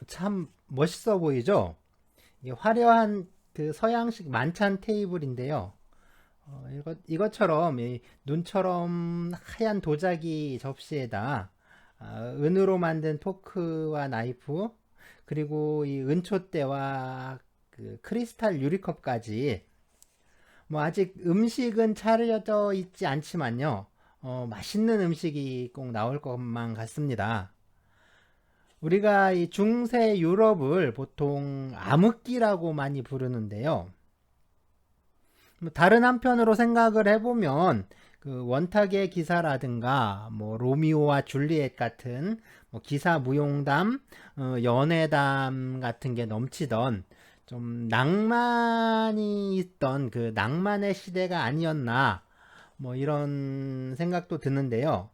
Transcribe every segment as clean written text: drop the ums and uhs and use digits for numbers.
참 멋있어 보이죠? 이 화려한 그 서양식 만찬 테이블인데요. 이것처럼 이 눈처럼 하얀 도자기 접시에다 은으로 만든 포크와 나이프, 그리고 이 은초대와 그 크리스탈 유리컵까지, 뭐 아직 음식은 차려져 있지 않지만요. 맛있는 음식이 꼭 나올 것만 같습니다. 우리가 이 중세 유럽을 보통 암흑기라고 많이 부르는데요. 뭐 다른 한편으로 생각을 해보면 그 원탁의 기사라든가 뭐 로미오와 줄리엣 같은 뭐 기사 무용담, 연애담 같은 게 넘치던 좀 낭만이 있던 그 낭만의 시대가 아니었나, 뭐 이런 생각도 드는데요.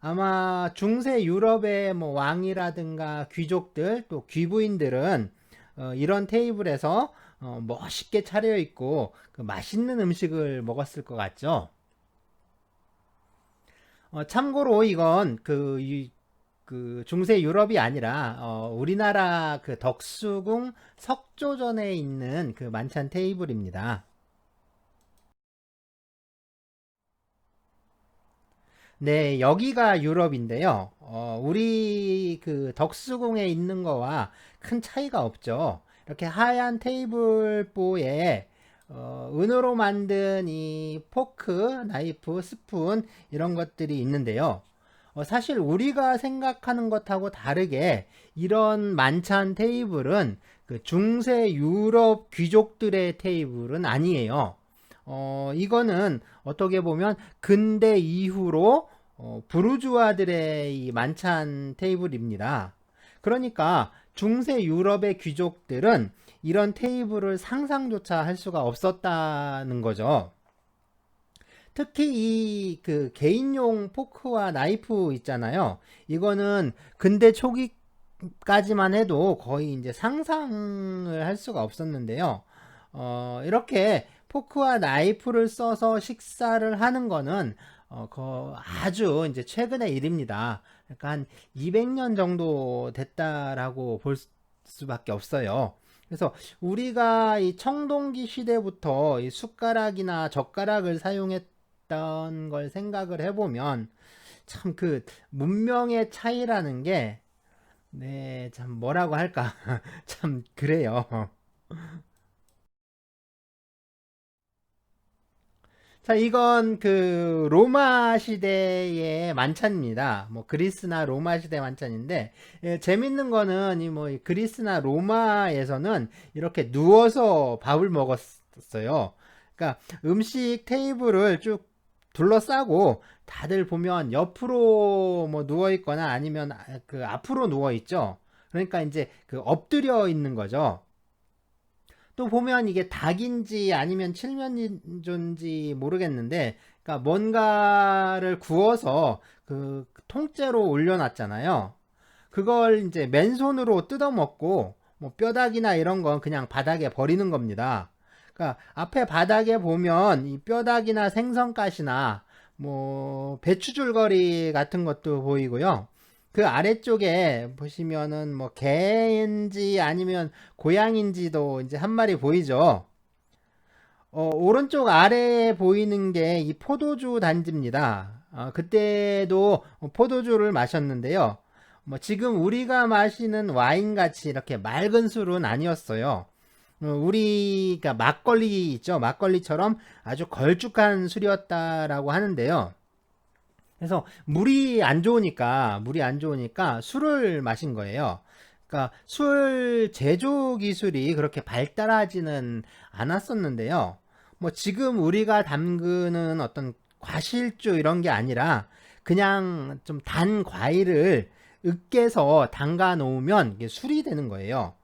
아마 중세 유럽의 뭐 왕이라든가 귀족들 또 귀부인들은 이런 테이블에서 멋있게 차려 있고 그 맛있는 음식을 먹었을 것 같죠. 참고로 이건 그 중세 유럽이 아니라 우리나라 그 덕수궁 석조전에 있는 그 만찬 테이블입니다. 네, 여기가 유럽인데요. 우리 그 덕수궁에 있는 거와 큰 차이가 없죠. 이렇게 하얀 테이블보에 은으로 만든 이 포크, 나이프, 스푼 이런 것들이 있는데요. 사실 우리가 생각하는 것하고 다르게 이런 만찬 테이블은 그 중세 유럽 귀족들의 테이블은 아니에요. 이거는 어떻게 보면 근대 이후로 부르주아들의 이 만찬 테이블입니다. 그러니까 중세 유럽의 귀족들은 이런 테이블을 상상조차 할 수가 없었다는 거죠. 특히 이 그 개인용 포크와 나이프 있잖아요. 이거는 근대 초기까지만 해도 거의 이제 상상을 할 수가 없었는데요. 이렇게 포크와 나이프를 써서 식사를 하는 거는 아주 이제 최근의 일입니다. 그러니까 한 200년 정도 됐다라고 볼 수밖에 없어요. 그래서 우리가 이 청동기 시대부터 이 숟가락이나 젓가락을 사용했던 걸 생각을 해보면 참 그 문명의 차이라는 게, 네, 참 뭐라고 할까? 참 그래요. 자, 이건 그 로마 시대의 만찬입니다. 뭐 그리스나 로마 시대 만찬인데, 재밌는 거는 이 뭐 그리스나 로마에서는 이렇게 누워서 밥을 먹었어요. 그러니까 음식 테이블을 쭉 둘러싸고 다들 보면 옆으로 뭐 누워 있거나 아니면 그 앞으로 누워 있죠. 그러니까 이제 그 엎드려 있는 거죠. 또 보면 이게 닭인지 아니면 칠면조인지 모르겠는데, 그러니까 뭔가를 구워서 그 통째로 올려놨잖아요. 그걸 이제 맨손으로 뜯어먹고, 뭐 뼈다귀나 이런 건 그냥 바닥에 버리는 겁니다. 그러니까 앞에 바닥에 보면 이 뼈다귀나 생선가시나 뭐 배추줄거리 같은 것도 보이고요. 그 아래쪽에 보시면은 뭐 개인지 아니면 고양인지도 이제 한 마리 보이죠. 오른쪽 아래에 보이는 게 이 포도주 단지입니다. 그때도 포도주를 마셨는데요. 뭐 지금 우리가 마시는 와인 같이 이렇게 맑은 술은 아니었어요. 우리가 막걸리 있죠. 막걸리처럼 아주 걸쭉한 술이었다라고 하는데요. 그래서 물이 안 좋으니까 술을 마신 거예요. 그러니까 술 제조 기술이 그렇게 발달하지는 않았었는데요. 뭐 지금 우리가 담그는 어떤 과실주 이런 게 아니라 그냥 좀 단 과일을 으깨서 담가 놓으면 이게 술이 되는 거예요.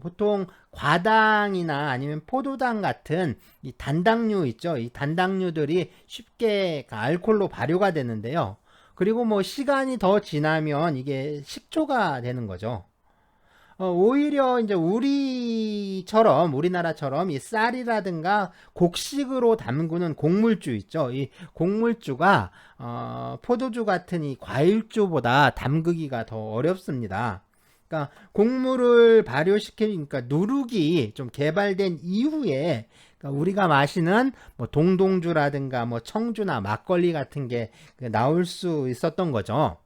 보통 과당이나 아니면 포도당 같은 이 단당류 있죠. 이 단당류들이 쉽게 그 알코올로 발효가 되는데요. 그리고 뭐 시간이 더 지나면 이게 식초가 되는 거죠. 오히려 이제 우리나라처럼 이 쌀이라든가 곡식으로 담그는 곡물주 있죠. 이 곡물주가 포도주 같은 이 과일주보다 담그기가 더 어렵습니다. 그러니까 곡물을 발효시키니까 누룩이 좀 개발된 이후에 그러니까 우리가 마시는 뭐 동동주라든가 뭐 청주나 막걸리 같은 게 나올 수 있었던 거죠.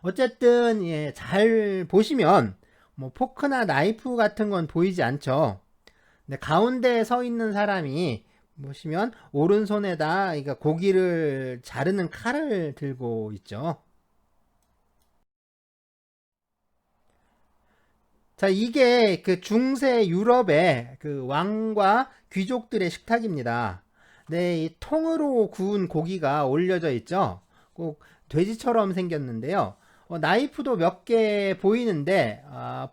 어쨌든 예, 잘 보시면 뭐 포크나 나이프 같은 건 보이지 않죠. 근데 가운데에 서 있는 사람이 보시면 오른손에다 그러니까 고기를 자르는 칼을 들고 있죠. 자, 이게 그 중세 유럽의 그 왕과 귀족들의 식탁입니다. 네, 이 통으로 구운 고기가 올려져 있죠. 꼭 돼지처럼 생겼는데요. 나이프도 몇 개 보이는데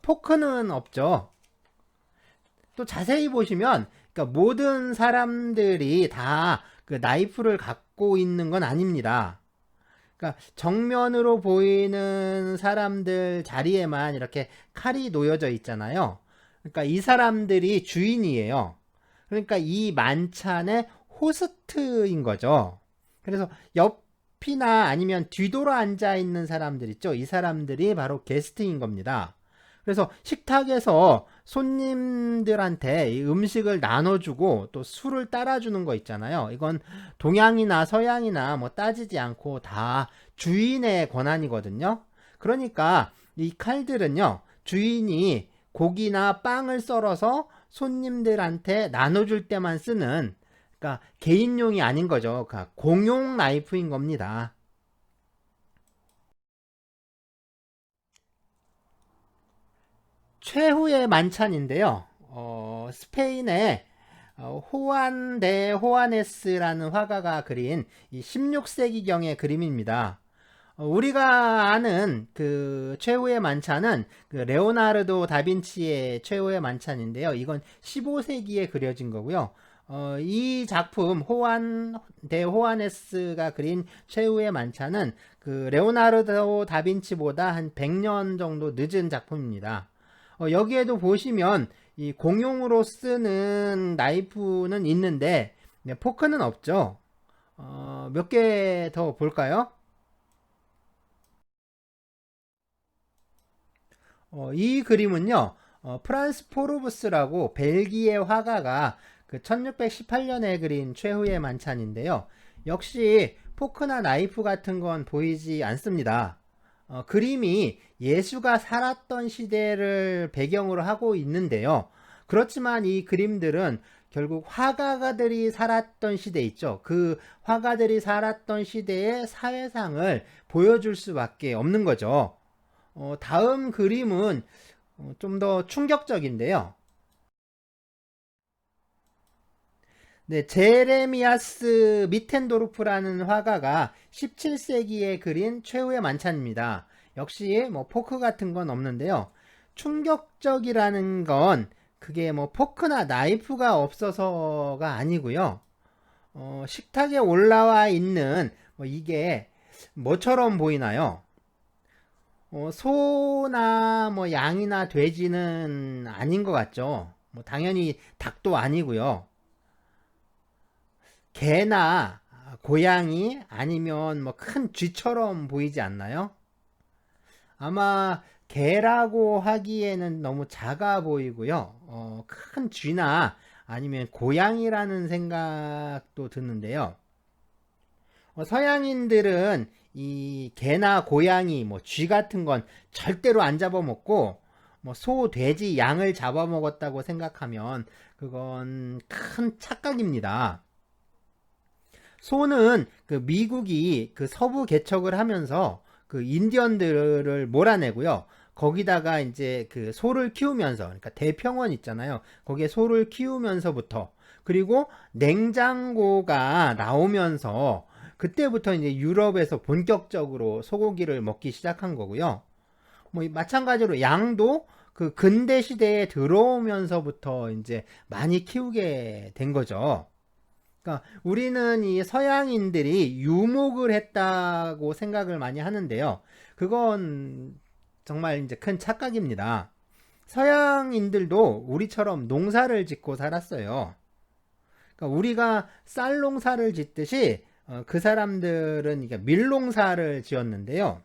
포크는 없죠. 또 자세히 보시면 그러니까 모든 사람들이 다 그 나이프를 갖고 있는 건 아닙니다. 그러니까 정면으로 보이는 사람들 자리에만 이렇게 칼이 놓여져 있잖아요. 그러니까 이 사람들이 주인이에요. 그러니까 이 만찬의 호스트인 거죠. 그래서 옆이나 아니면 뒤돌아 앉아 있는 사람들 있죠. 이 사람들이 바로 게스트인 겁니다. 그래서 식탁에서 손님들한테 이 음식을 나눠주고 또 술을 따라주는 거 있잖아요. 이건 동양이나 서양이나 뭐 따지지 않고 다 주인의 권한이거든요. 그러니까 이 칼들은요, 주인이 고기나 빵을 썰어서 손님들한테 나눠줄 때만 쓰는, 그러니까 개인용이 아닌 거죠. 그러니까 공용 나이프인 겁니다. 최후의 만찬인데요. 스페인의 호안 데 호아네스라는 화가가 그린 이 16세기경의 그림입니다. 우리가 아는 그 최후의 만찬은 그 레오나르도 다빈치의 최후의 만찬인데요. 이건 15세기에 그려진 거고요. 이 작품 호안 데 호아네스가 그린 최후의 만찬은 그 레오나르도 다빈치보다 한 100년 정도 늦은 작품입니다. 여기에도 보시면 이 공용으로 쓰는 나이프는 있는데 네, 포크는 없죠. 몇 개 더 볼까요? 이 그림은요, 프란스 포르부스라고 벨기에 화가가 그 1618년에 그린 최후의 만찬인데요. 역시 포크나 나이프 같은 건 보이지 않습니다. 그림이 예수가 살았던 시대를 배경으로 하고 있는데요. 그렇지만 이 그림들은 결국 화가들이 살았던 시대 있죠. 그 화가들이 살았던 시대의 사회상을 보여줄 수밖에 없는 거죠. 다음 그림은 좀 더 충격적인데요. 네, 제레미아스 미텐도르프라는 화가가 17세기에 그린 최후의 만찬입니다. 역시 뭐 포크 같은 건 없는데요. 충격적이라는 건 그게 뭐 포크나 나이프가 없어서가 아니고요. 식탁에 올라와 있는 뭐 이게 뭐처럼 보이나요? 소나 뭐 양이나 돼지는 아닌 것 같죠. 뭐 당연히 닭도 아니고요. 개나 고양이 아니면 뭐 큰 쥐처럼 보이지 않나요? 아마 개라고 하기에는 너무 작아 보이고요. 큰 쥐나 아니면 고양이라는 생각도 드는데요. 서양인들은 이 개나 고양이, 뭐 쥐 같은 건 절대로 안 잡아먹고 뭐 소, 돼지, 양을 잡아먹었다고 생각하면 그건 큰 착각입니다. 소는 그 미국이 그 서부 개척을 하면서 그 인디언들을 몰아내고요. 거기다가 이제 그 소를 키우면서, 그러니까 대평원 있잖아요. 거기에 소를 키우면서부터, 그리고 냉장고가 나오면서 그때부터 이제 유럽에서 본격적으로 소고기를 먹기 시작한 거고요. 뭐 마찬가지로 양도 그 근대 시대에 들어오면서부터 이제 많이 키우게 된 거죠. 그러니까 우리는 이 서양인들이 유목을 했다고 생각을 많이 하는데요. 그건 정말 이제 큰 착각입니다. 서양인들도 우리처럼 농사를 짓고 살았어요. 그러니까 우리가 쌀 농사를 짓듯이 그 사람들은 밀농사를 지었는데요.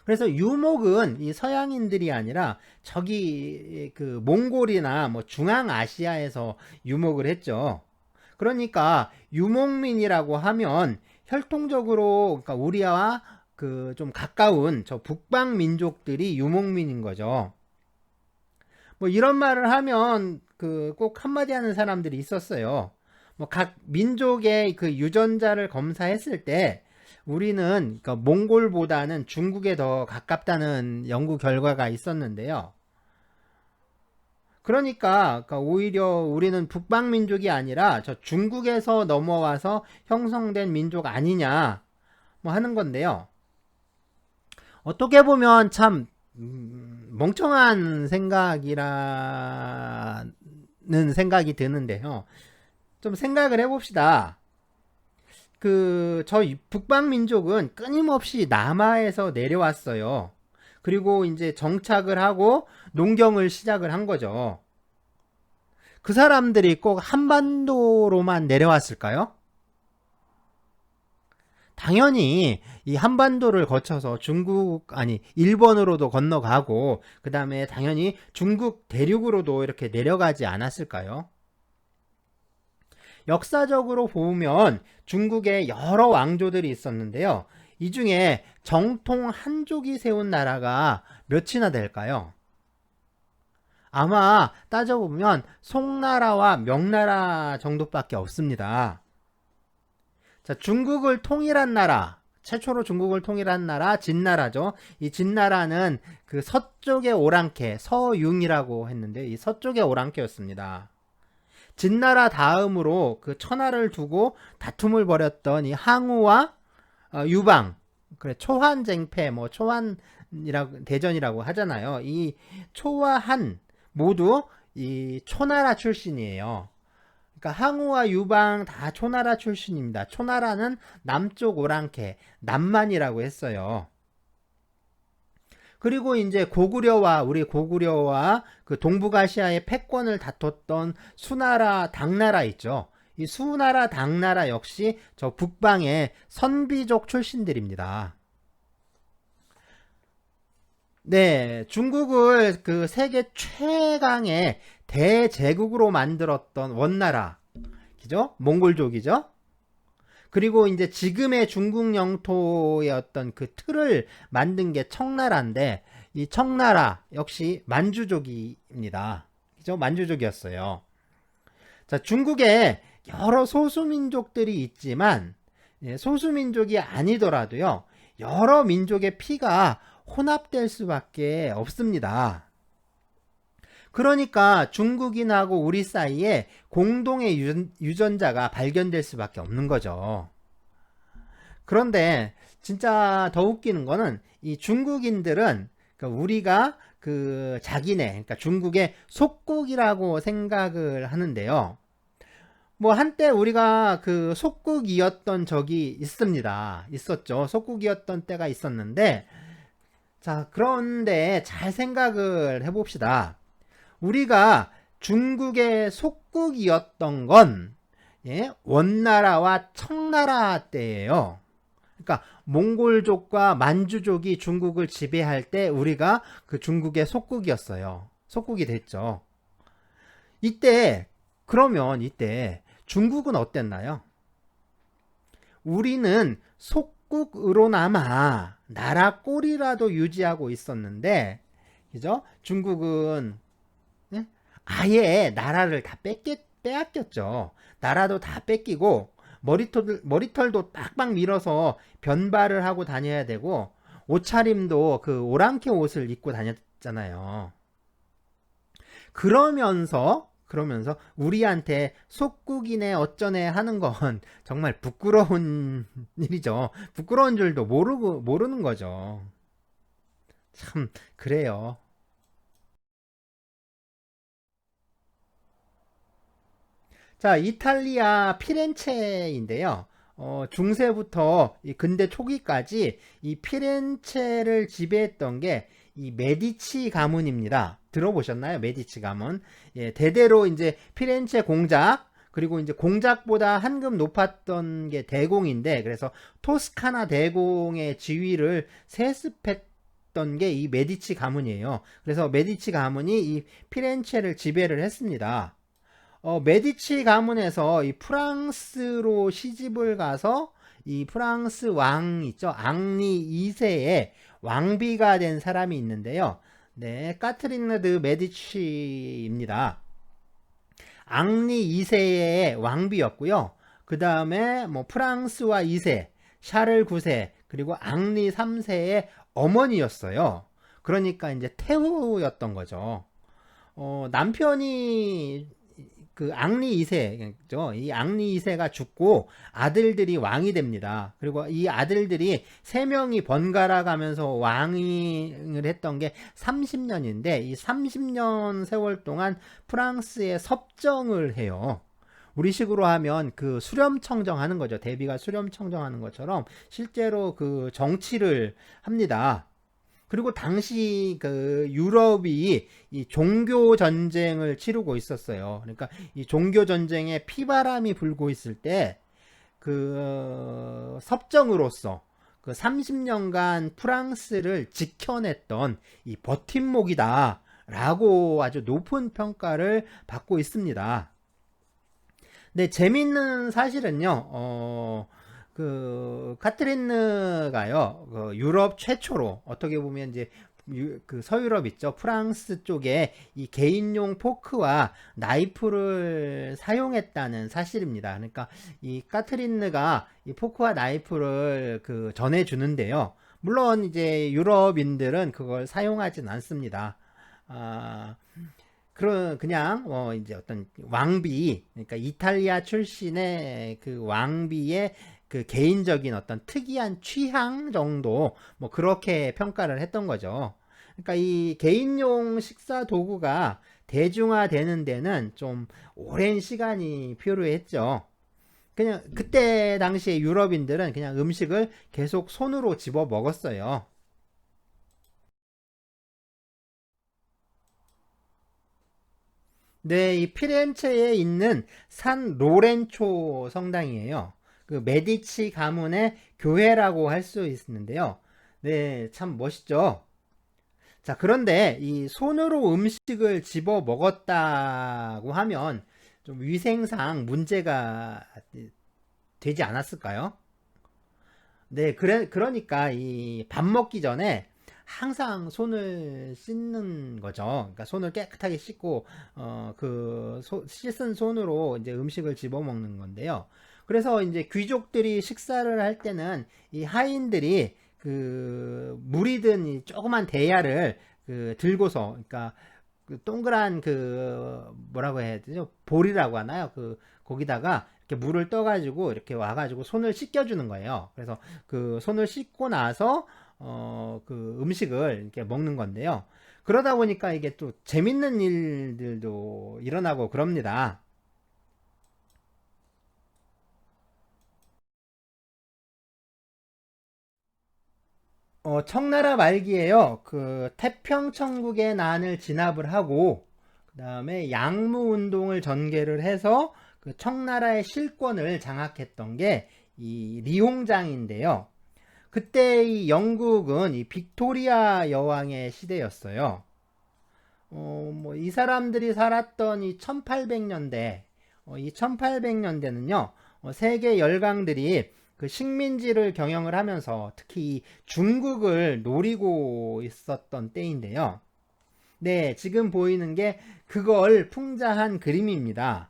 그래서 유목은 이 서양인들이 아니라 저기 그 몽골이나 뭐 중앙아시아에서 유목을 했죠. 그러니까 유목민이라고 하면 혈통적으로 그러니까 우리와 그 좀 가까운 저 북방 민족들이 유목민인 거죠. 뭐 이런 말을 하면 그 꼭 한마디 하는 사람들이 있었어요. 뭐 각 민족의 그 유전자를 검사했을 때 우리는 그러니까 몽골보다는 중국에 더 가깝다는 연구 결과가 있었는데요. 그러니까 오히려 우리는 북방 민족이 아니라 저 중국에서 넘어와서 형성된 민족 아니냐 뭐 하는 건데요. 어떻게 보면 참 멍청한 생각이라는 생각이 드는데요. 좀 생각을 해봅시다. 저 북방 민족은 끊임없이 남하에서 내려왔어요. 그리고 이제 정착을 하고 농경을 시작을 한 거죠. 그 사람들이 꼭 한반도로만 내려왔을까요? 당연히 이 한반도를 거쳐서 일본으로도 건너가고, 그 다음에 당연히 중국 대륙으로도 이렇게 내려가지 않았을까요? 역사적으로 보면 중국에 여러 왕조들이 있었는데요. 이 중에 정통 한족이 세운 나라가 몇이나 될까요? 아마 따져보면 송나라와 명나라 정도밖에 없습니다. 자, 중국을 통일한 나라, 최초로 중국을 통일한 나라 진나라죠. 이 진나라는 그 서쪽의 오랑캐, 서융이라고 했는데 이 서쪽의 오랑캐였습니다. 진나라 다음으로 그 천하를 두고 다툼을 벌였던 이 항우와 유방, 그래 초한쟁패, 뭐 초한이라고 대전이라고 하잖아요. 이 초와 한 모두 이 초나라 출신이에요. 그러니까 항우와 유방 다 초나라 출신입니다. 초나라는 남쪽 오랑캐, 남만이라고 했어요. 그리고 이제 우리 고구려와 그 동북아시아의 패권을 다퉜던 수나라, 당나라 있죠. 이 수나라, 당나라 역시 저 북방의 선비족 출신들입니다. 네, 중국을 그 세계 최강의 대제국으로 만들었던 원나라, 그죠? 몽골족이죠? 그리고 이제 지금의 중국 영토의 어떤 그 틀을 만든 게 청나라인데, 이 청나라 역시 만주족입니다. 그죠? 만주족이었어요. 자, 중국에 여러 소수민족들이 있지만, 소수민족이 아니더라도요, 여러 민족의 피가 혼합될 수밖에 없습니다. 그러니까 중국인하고 우리 사이에 공동의 유전자가 발견될 수밖에 없는 거죠. 그런데 진짜 더 웃기는 거는 이 중국인들은 우리가 그 자기네, 그러니까 중국의 속국이라고 생각을 하는데요. 뭐 한때 우리가 그 속국이었던 적이 있었죠. 속국이었던 때가 있었는데, 자, 그런데 잘 생각을 해봅시다. 우리가 중국의 속국이었던 건 원나라와 청나라 때예요. 그러니까 몽골족과 만주족이 중국을 지배할 때 우리가 그 중국의 속국이었어요. 속국이 됐죠. 그러면 이때 중국은 어땠나요? 우리는 속국으로나마 나라 꼴이라도 유지하고 있었는데, 그죠? 중국은 아예 나라를 다 빼앗겼죠. 나라도 다 뺏기고 머리털도 빡빡 밀어서 변발을 하고 다녀야 되고, 옷차림도 그 오랑캐 옷을 입고 다녔잖아요. 그러면서 우리한테 속국이네 어쩌네 하는 건 정말 부끄러운 일이죠. 부끄러운 줄도 모르는 거죠. 참 그래요. 자, 이탈리아 피렌체인데요. 중세부터 근대 초기까지 이 피렌체를 지배했던 게 이 메디치 가문입니다. 들어보셨나요? 메디치 가문. 예, 대대로 이제 피렌체 공작, 그리고 이제 공작보다 한 급 높았던 게 대공인데, 그래서 토스카나 대공의 지위를 세습했던 있었던 게 이 메디치 가문이에요. 그래서 메디치 가문이 이 피렌체를 지배를 했습니다. 메디치 가문에서 이 프랑스로 시집을 가서 이 프랑스 왕 있죠. 앙리 2세의 왕비가 된 사람이 있는데요. 네, 까트리느 드 메디치입니다. 앙리 2세의 왕비였고요. 그 다음에 뭐 프랑스와 2세, 샤를 9세, 그리고 앙리 3세의 어머니였어요. 그러니까 이제 태후였던 거죠. 남편이 그 앙리 2세죠. 이 앙리 2세가 죽고 아들들이 왕이 됩니다. 그리고 이 아들들이 3명이 번갈아 가면서 왕을 했던 게 30년인데 이 30년 세월 동안 프랑스에 섭정을 해요. 우리식으로 하면 그 수렴청정 하는 거죠. 대비가 수렴청정 하는 것처럼 실제로 그 정치를 합니다. 그리고 당시 그 유럽이 이 종교 전쟁을 치르고 있었어요. 그러니까 이 종교 전쟁에 피바람이 불고 있을 때 그 섭정으로서 그 30년간 프랑스를 지켜냈던 이 버팀목이다라고 아주 높은 평가를 받고 있습니다. 네, 재밌는 사실은요, 그, 카트리느가요, 그 유럽 최초로, 어떻게 보면 이제, 그 서유럽 있죠. 프랑스 쪽에 이 개인용 포크와 나이프를 사용했다는 사실입니다. 그러니까 이 카트리느가 이 포크와 나이프를 그 전해주는데요. 물론 이제 유럽인들은 그걸 사용하진 않습니다. 아, 그냥 이제 어떤 왕비, 그러니까 이탈리아 출신의 그 왕비의 그 개인적인 어떤 특이한 취향 정도 뭐 그렇게 평가를 했던 거죠. 그러니까 이 개인용 식사 도구가 대중화되는 데는 좀 오랜 시간이 필요했죠. 그냥 그때 당시에 유럽인들은 그냥 음식을 계속 손으로 집어 먹었어요. 네, 이 피렌체에 있는 산 로렌초 성당이에요. 그 메디치 가문의 교회라고 할 수 있는데요. 네, 참 멋있죠. 자, 그런데 이 손으로 음식을 집어 먹었다고 하면 좀 위생상 문제가 되지 않았을까요? 네, 그러니까 이 밥 먹기 전에 항상 손을 씻는 거죠. 그러니까 손을 깨끗하게 씻고, 씻은 손으로 이제 음식을 집어 먹는 건데요. 그래서 이제 귀족들이 식사를 할 때는 이 하인들이 그 물이 든 이 조그만 대야를 그 들고서, 그러니까 그 동그란 그 뭐라고 해야 되죠? 볼이라고 하나요? 그 거기다가 이렇게 물을 떠가지고 이렇게 와가지고 손을 씻겨주는 거예요. 그래서 그 손을 씻고 나서 그 음식을 이렇게 먹는 건데요. 그러다 보니까 이게 또 재밌는 일들도 일어나고 그럽니다. 청나라 말기에요. 그 태평천국의 난을 진압을 하고 그 다음에 양무 운동을 전개를 해서 그 청나라의 실권을 장악했던 게 이 리홍장인데요. 그때 이 영국은 이 빅토리아 여왕의 시대였어요. 뭐 이 사람들이 살았던 이 1800년대, 이 1800년대는요, 세계 열강들이 그 식민지를 경영을 하면서 특히 중국을 노리고 있었던 때인데요. 네, 지금 보이는 게 그걸 풍자한 그림입니다.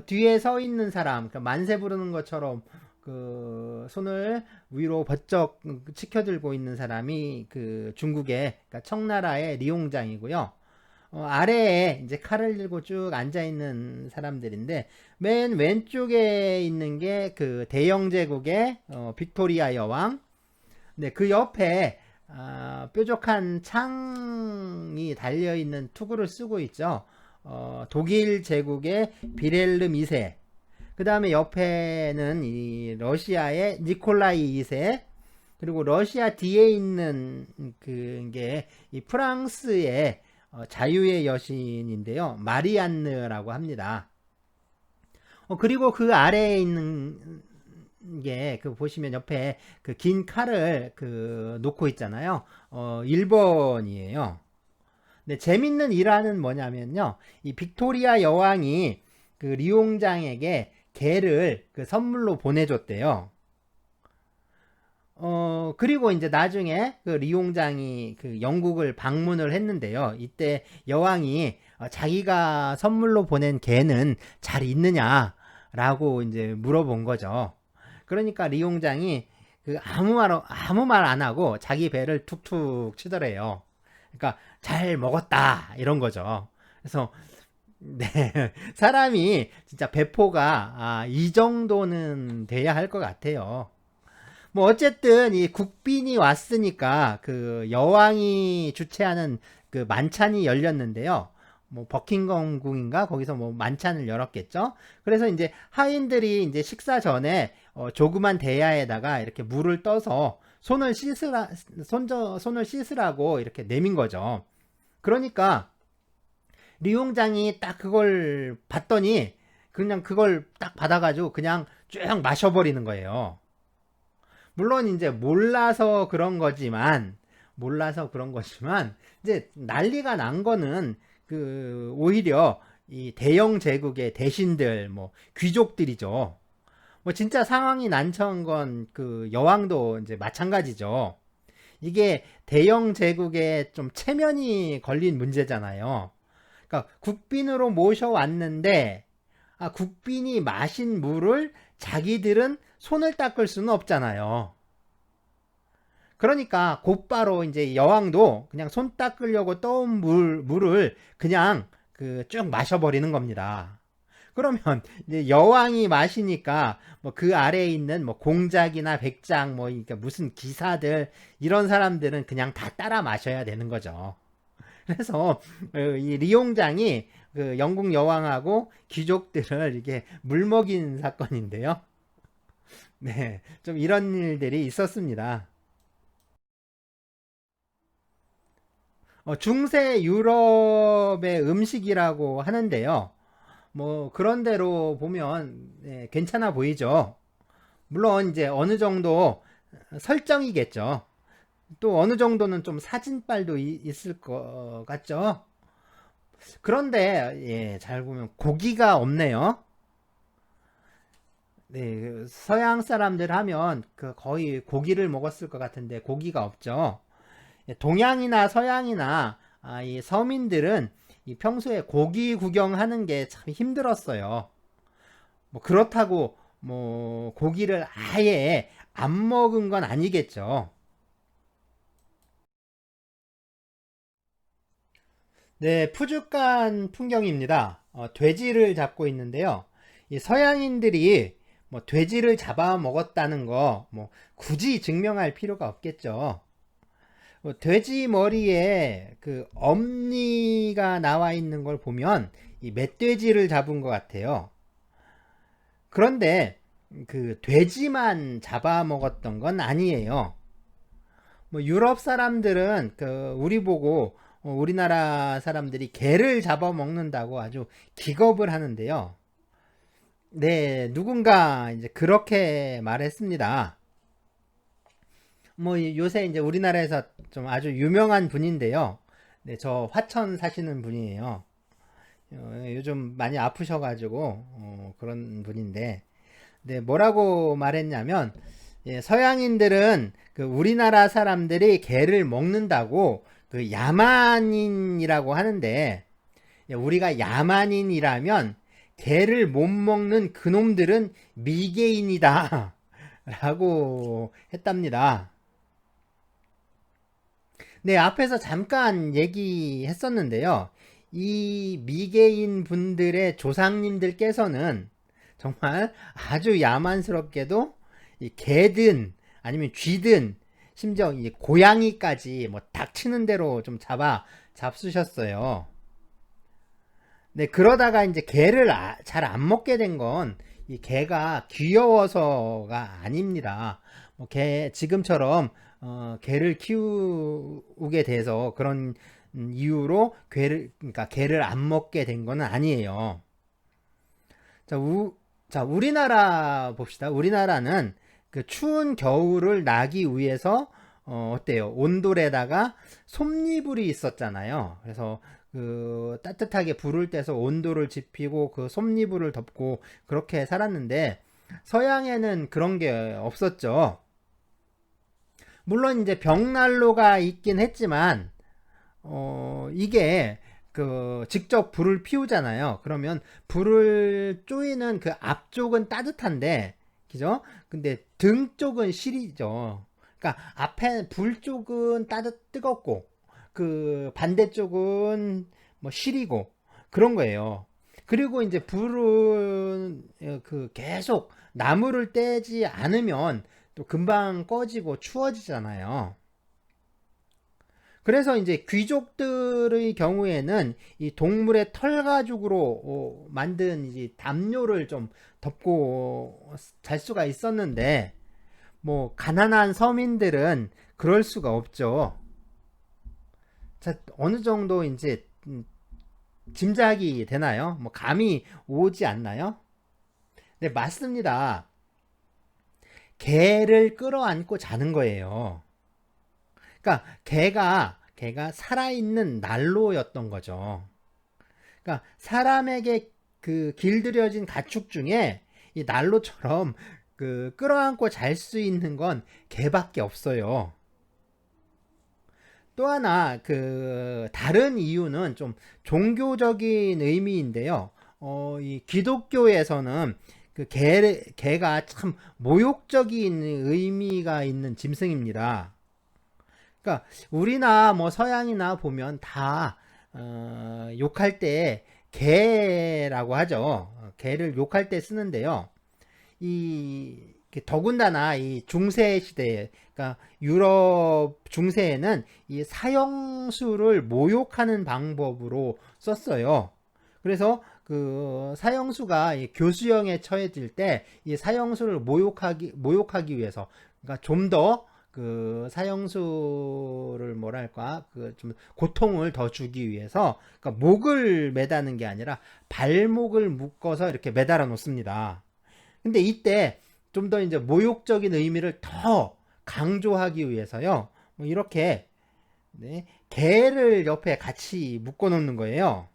뒤에 서 있는 사람, 그러니까 만세 부르는 것처럼 그 손을 위로 번쩍 치켜들고 있는 사람이 그 중국의 그러니까 청나라의 리홍장이고요. 아래에 이제 칼을 들고 쭉 앉아 있는 사람들인데 맨 왼쪽에 있는 게 그 대영제국의 빅토리아 여왕. 네, 그 옆에 뾰족한 창이 달려 있는 투구를 쓰고 있죠. 독일 제국의 비렐름 2세. 그 다음에 옆에는 이 러시아의 니콜라이 2세. 그리고 러시아 뒤에 있는 그게 이 프랑스의 자유의 여신인데요. 마리안느라고 합니다. 그리고 그 아래에 있는 게 그 보시면 옆에 그 긴 칼을 놓고 있잖아요. 1번이에요. 근데 재밌는 일화는 뭐냐면요. 이 빅토리아 여왕이 그 리옹장에게 개를 그 선물로 보내줬대요. 그리고 이제 나중에 그 리옹장이 그 영국을 방문을 했는데요. 이때 여왕이 자기가 선물로 보낸 개는 잘 있느냐라고 이제 물어본 거죠. 그러니까 리옹장이 그 아무 말 안 하고 자기 배를 툭툭 치더래요. 그러니까 잘 먹었다 이런 거죠. 그래서 네, 사람이 진짜 배포가 이 정도는 돼야 할 것 같아요. 뭐 어쨌든 이 국빈이 왔으니까 그 여왕이 주최하는 그 만찬이 열렸는데요. 뭐 버킹엄궁인가 거기서 뭐 만찬을 열었겠죠. 그래서 이제 하인들이 이제 식사 전에 조그만 대야에다가 이렇게 물을 떠서 손을 씻으라고 이렇게 내민 거죠. 그러니까 리용장이 딱 그걸 봤더니 그냥 그걸 딱 받아가지고 그냥 쭉 마셔버리는 거예요. 물론 이제 몰라서 그런 거지만 이제 난리가 난 거는 그 오히려 이 대영 제국의 대신들 뭐 귀족들이죠. 뭐 진짜 상황이 난처한 건 그 여왕도 이제 마찬가지죠. 이게 대영 제국에 좀 체면이 걸린 문제잖아요. 그러니까 국빈으로 모셔왔는데 국빈이 마신 물을 자기들은 손을 닦을 수는 없잖아요. 그러니까 곧바로 이제 여왕도 그냥 손 닦으려고 떠온 물을 그냥 그 쭉 마셔버리는 겁니다. 그러면 이제 여왕이 마시니까 뭐 그 아래에 있는 뭐 공작이나 백작 뭐 그러니까 무슨 기사들 이런 사람들은 그냥 다 따라 마셔야 되는 거죠. 그래서 이 리옹장이 그 영국 여왕하고 귀족들을 이렇게 물먹인 사건인데요. 네, 좀 이런 일들이 있었습니다. 중세 유럽의 음식이라고 하는데요. 뭐 그런 대로 보면 괜찮아 보이죠. 물론 이제 어느 정도 설정이겠죠. 또 어느 정도는 좀 사진빨도 있을 것 같죠. 그런데 잘 보면 고기가 없네요. 네, 그 서양 사람들 하면 그 거의 고기를 먹었을 것 같은데 고기가 없죠. 동양이나 서양이나 이 서민들은 이 평소에 고기 구경하는 게 참 힘들었어요. 뭐 그렇다고 뭐 고기를 아예 안 먹은 건 아니겠죠. 네, 푸죽한 풍경입니다. 돼지를 잡고 있는데요. 이 서양인들이 뭐 돼지를 잡아 먹었다는 거 뭐 굳이 증명할 필요가 없겠죠. 돼지 머리에 그 엄니가 나와 있는 걸 보면 이 멧돼지를 잡은 것 같아요. 그런데 그 돼지만 잡아먹었던 건 아니에요. 뭐 유럽 사람들은 그 우리 보고 우리나라 사람들이 개를 잡아먹는다고 아주 기겁을 하는데요. 네, 누군가 이제 그렇게 말했습니다. 뭐 요새 이제 우리나라에서 좀 아주 유명한 분인데요. 네, 저 화천 사시는 분이에요. 요즘 많이 아프셔가지고 그런 분인데, 네, 뭐라고 말했냐면 서양인들은 그 우리나라 사람들이 개를 먹는다고 그 야만인이라고 하는데 우리가 야만인이라면 개를 못 먹는 그놈들은 미개인이다 라고 했답니다. 네, 앞에서 잠깐 얘기했었는데요. 이 미개인 분들의 조상님들께서는 정말 아주 야만스럽게도 이 개든 아니면 쥐든 심지어 이 고양이까지 뭐 닥치는 대로 좀 잡수셨어요. 네, 그러다가 이제 개를 잘 안 먹게 된 건 이 개가 귀여워서가 아닙니다. 뭐 지금처럼 개를 키우게 돼서 그런 이유로 그러니까 개를 안 먹게 된 거는 아니에요. 자, 자, 우리나라 봅시다. 우리나라는 그 추운 겨울을 나기 위해서 어때요? 온돌에다가 솜니불이 있었잖아요. 그래서 그 따뜻하게 불을 떼서 온도를 지피고 그 솜니불을 덮고 그렇게 살았는데 서양에는 그런 게 없었죠. 물론 이제 벽난로가 있긴 했지만 이게 그 직접 불을 피우잖아요. 그러면 불을 쪼이는 그 앞쪽은 따뜻한데, 그죠? 근데 등 쪽은 시리죠. 그러니까 앞에 불 쪽은 뜨겁고, 그 반대쪽은 뭐 시리고 그런 거예요. 그리고 이제 불은 그 계속 나무를 떼지 않으면 또 금방 꺼지고 추워지잖아요. 그래서 이제 귀족들의 경우에는 이 동물의 털 가죽으로 만든 이제 담요를 좀 덮고 잘 수가 있었는데, 뭐 가난한 서민들은 그럴 수가 없죠. 자, 어느 정도 이제 짐작이 되나요? 뭐 감이 오지 않나요? 네, 맞습니다. 개를 끌어안고 자는 거예요. 그러니까 개가 살아있는 난로였던 거죠. 그러니까 사람에게 그 길들여진 가축 중에 이 난로처럼 그 끌어안고 잘 수 있는 건 개밖에 없어요. 또 하나 그 다른 이유는 좀 종교적인 의미인데요. 이 기독교에서는 그 개가 참 모욕적인 의미가 있는 짐승입니다. 그러니까 우리나 뭐 서양이나 보면 다 욕할 때 개라고 하죠. 개를 욕할 때 쓰는데요. 이 더군다나 이 중세 시대에, 그러니까 유럽 중세에는 이 사형수를 모욕하는 방법으로 썼어요. 그래서 그 사형수가 이 교수형에 처해질 때 이 사형수를 모욕하기 위해서, 그러니까 좀 더 그 사형수를 뭐랄까 그 좀 고통을 더 주기 위해서, 그러니까 목을 매다는 게 아니라 발목을 묶어서 이렇게 매달아 놓습니다. 근데 이때 좀 더 이제 모욕적인 의미를 더 강조하기 위해서요, 뭐 이렇게, 네, 개를 옆에 같이 묶어 놓는 거예요.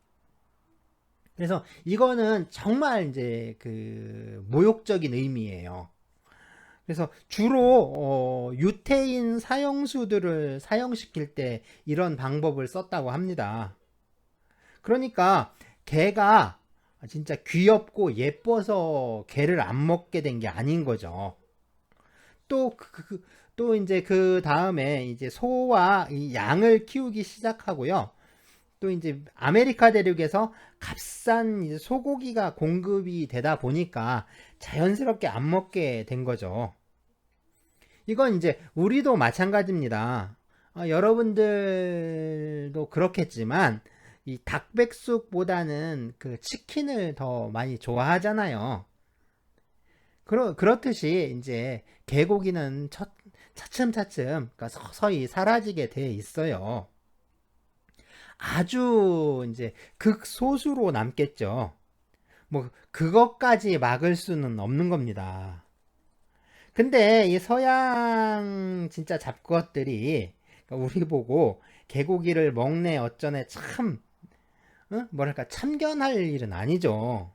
그래서 이거는 정말 이제 그 모욕적인 의미예요. 그래서 주로 유태인 사형수들을 사형시킬 때 이런 방법을 썼다고 합니다. 그러니까 개가 진짜 귀엽고 예뻐서 개를 안 먹게 된 게 아닌 거죠. 또, 또 이제 그 다음에 이제 소와 이 양을 키우기 시작하고요. 또 이제 아메리카 대륙에서 값싼 이제 소고기가 공급이 되다 보니까 자연스럽게 안 먹게 된 거죠. 이건 이제 우리도 마찬가지입니다. 여러분들도 그렇겠지만 이 닭백숙보다는 그 치킨을 더 많이 좋아하잖아요. 그렇듯이 이제 개고기는 차츰차츰, 그러니까 서서히 사라지게 돼 있어요. 아주 이제 극소수로 남겠죠. 뭐 그것까지 막을 수는 없는 겁니다. 근데 이 서양 진짜 잡것들이, 그러니까 우리 보고 개고기를 먹네 어쩌네 참, 뭐랄까 참견할 일은 아니죠.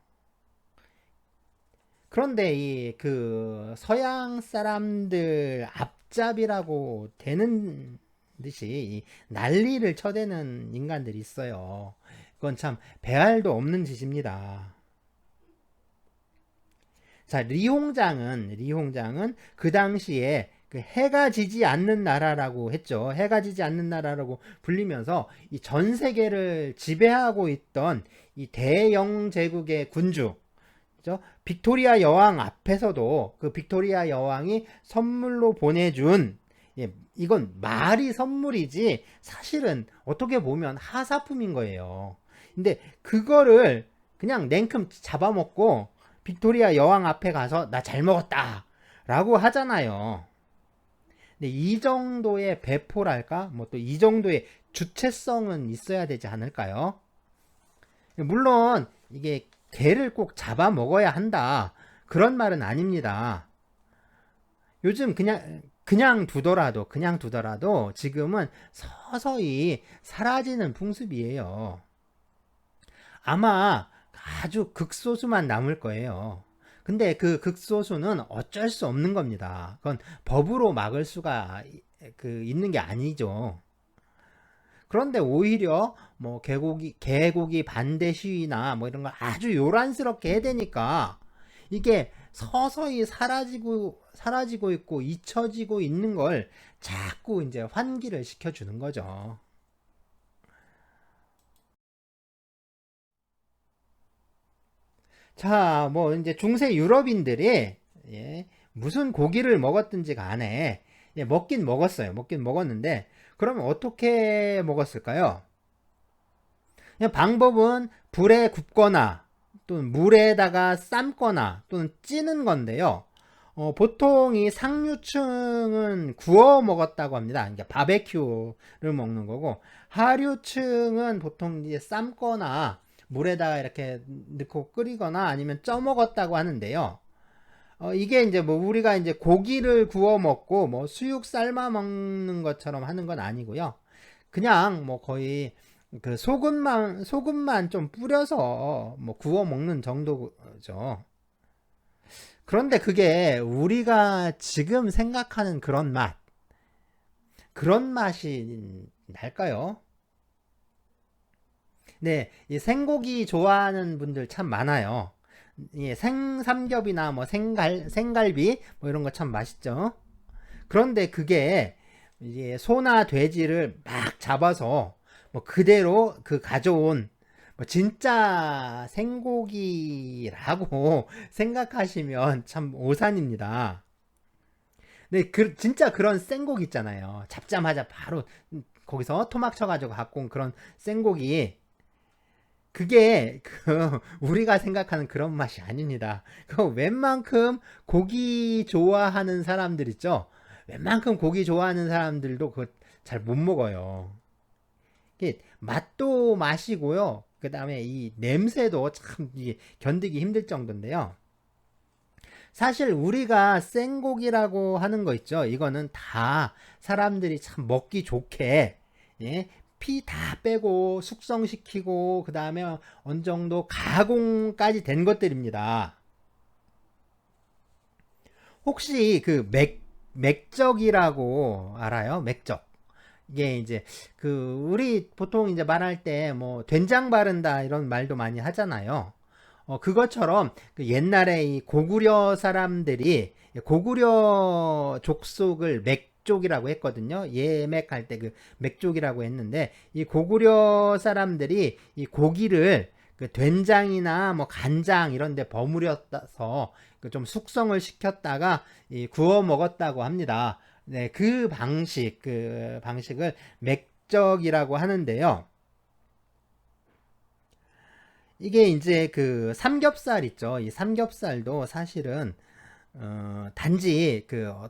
그런데 이 그 서양 사람들 앞잡이라고 되는 듯이 이 난리를 쳐대는 인간들이 있어요. 그건 참 배알도 없는 짓입니다. 자, 리홍장은 그 당시에 그 해가 지지 않는 나라라고 했죠. 해가 지지 않는 나라라고 불리면서 이 전 세계를 지배하고 있던 이 대영 제국의 군주, 그죠? 빅토리아 여왕 앞에서도 그 빅토리아 여왕이 선물로 보내준, 예, 이건 말이 선물이지 사실은 어떻게 보면 하사품인 거예요. 근데 그거를 그냥 냉큼 잡아먹고 빅토리아 여왕 앞에 가서 나 잘 먹었다 라고 하잖아요. 근데 이 정도의 배포랄까? 뭐 또 이 정도의 주체성은 있어야 되지 않을까요? 물론 이게 개를 꼭 잡아먹어야 한다, 그런 말은 아닙니다. 요즘 그냥 두더라도 지금은 서서히 사라지는 풍습이에요. 아마 아주 극소수만 남을 거예요. 근데 그 극소수는 어쩔 수 없는 겁니다. 그건 법으로 막을 수가 있는 게 아니죠. 그런데 오히려 뭐 개고기 반대 시위나 뭐 이런 걸 아주 요란스럽게 해대니까 이게 서서히 사라지고 있고 잊혀지고 있는 걸 자꾸 이제 환기를 시켜주는 거죠. 자, 뭐 이제 중세 유럽인들이 예, 무슨 고기를 먹었든지 간에 예, 먹긴 먹었어요. 먹긴 먹었는데 그러면 어떻게 먹었을까요? 그냥 방법은 불에 굽거나 또는 물에다가 삶거나 또는 찌는 건데요. 보통 이 상류층은 구워 먹었다고 합니다. 그러니까 바베큐를 먹는 거고 하류층은 보통 이제 삶거나 물에다가 이렇게 넣고 끓이거나 아니면 쪄 먹었다고 하는데요. 이게 이제 뭐 우리가 이제 고기를 구워 먹고 뭐 수육 삶아 먹는 것처럼 하는 건 아니고요. 그냥 뭐 거의 그 소금만 좀 뿌려서 뭐 구워 먹는 정도죠. 그런데 그게 우리가 지금 생각하는 그런 맛이 날까요? 네, 이 생고기 좋아하는 분들 참 많아요. 예, 생삼겹이나 뭐 생갈비 뭐 이런 거 참 맛있죠. 그런데 그게 이제 소나 돼지를 막 잡아서 뭐 그대로 그 가져온 뭐 진짜 생고기라고 생각하시면 참 오산입니다. 근데 진짜 그런 생고기 있잖아요. 잡자마자 바로 거기서 토막 쳐가지고 갖고 온 그런 생고기. 그게 우리가 생각하는 그런 맛이 아닙니다. 그 웬만큼 고기 좋아하는 사람들 있죠. 웬만큼 고기 좋아하는 사람들도 그거 잘 못 먹어요. 이게 맛도 맛이고요. 그 다음에 이 냄새도 참 견디기 힘들 정도인데요. 사실 우리가 생고기라고 하는 거 있죠. 이거는 다 사람들이 참 먹기 좋게 예? 피 다 빼고 숙성시키고 그 다음에 어느 정도 가공까지 된 것들입니다. 혹시 그 맥적이라고 알아요? 맥적. 이게 이제 우리 보통 이제 말할 때 뭐 된장 바른다 이런 말도 많이 하잖아요. 그것처럼 그 옛날에 이 고구려 사람들이 고구려 족속을 맥족이라고 했거든요. 예맥할 때 그 맥족이라고 했는데 이 고구려 사람들이 이 고기를 그 된장이나 뭐 간장 이런 데 버무려서 좀 숙성을 시켰다가 구워 먹었다고 합니다. 네, 그 방식을 맥적이라고 하는데요. 이게 이제 그 삼겹살 있죠. 이 삼겹살도 사실은 단지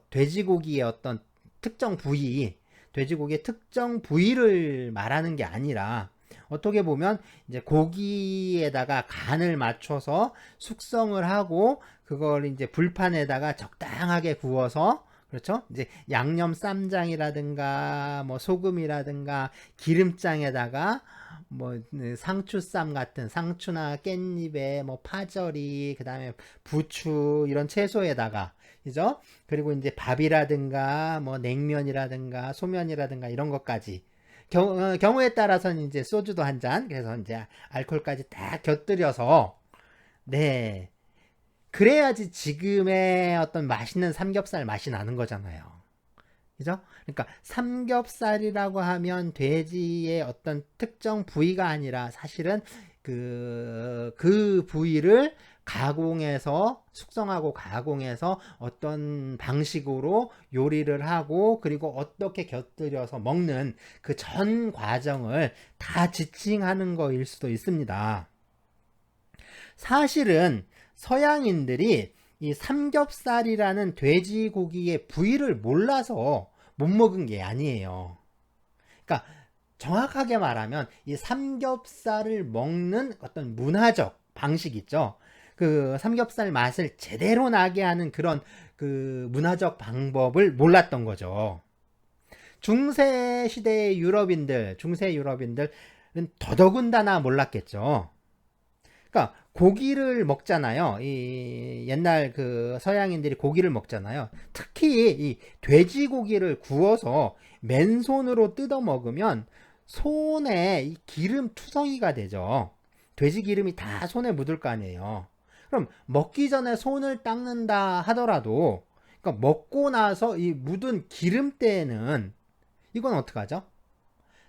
돼지고기의 어떤 특정 부위, 돼지고기의 특정 부위를 말하는 게 아니라 어떻게 보면 이제 고기에다가 간을 맞춰서 숙성을 하고 그걸 이제 불판에다가 적당하게 구워서 그렇죠? 이제 양념 쌈장이라든가 뭐 소금이라든가 기름장에다가 뭐 상추쌈 같은 상추나 깻잎에 뭐 파절이 그다음에 부추 이런 채소에다가 그죠? 그리고 이제 밥이라든가 뭐 냉면이라든가 소면이라든가 이런 것까지 경우에 따라서는 이제 소주도 한 잔, 그래서 이제 알코올까지 다 곁들여서, 네. 그래야지 지금의 어떤 맛있는 삼겹살 맛이 나는 거잖아요. 그죠? 그러니까 삼겹살이라고 하면 돼지의 어떤 특정 부위가 아니라 사실은 그 부위를 가공해서 숙성하고 가공해서 어떤 방식으로 요리를 하고 그리고 어떻게 곁들여서 먹는 그 전 과정을 다 지칭하는 거일 수도 있습니다. 사실은 서양인들이 이 삼겹살이라는 돼지고기의 부위를 몰라서 못 먹은 게 아니에요. 그러니까 정확하게 말하면 이 삼겹살을 먹는 어떤 문화적 방식 있죠. 그 삼겹살 맛을 제대로 나게 하는 그런 그 문화적 방법을 몰랐던 거죠. 중세 시대의 유럽인들, 중세 유럽인들은 더더군다나 몰랐겠죠. 그러니까 고기를 먹잖아요. 이 옛날 그 서양인들이 고기를 먹잖아요. 특히 이 돼지고기를 구워서 맨손으로 뜯어 먹으면 손에 이 기름 투성이가 되죠. 돼지 기름이 다 손에 묻을 거 아니에요. 그럼 먹기 전에 손을 닦는다 하더라도, 그러니까 먹고 나서 이 묻은 기름때는 이건 어떡하죠?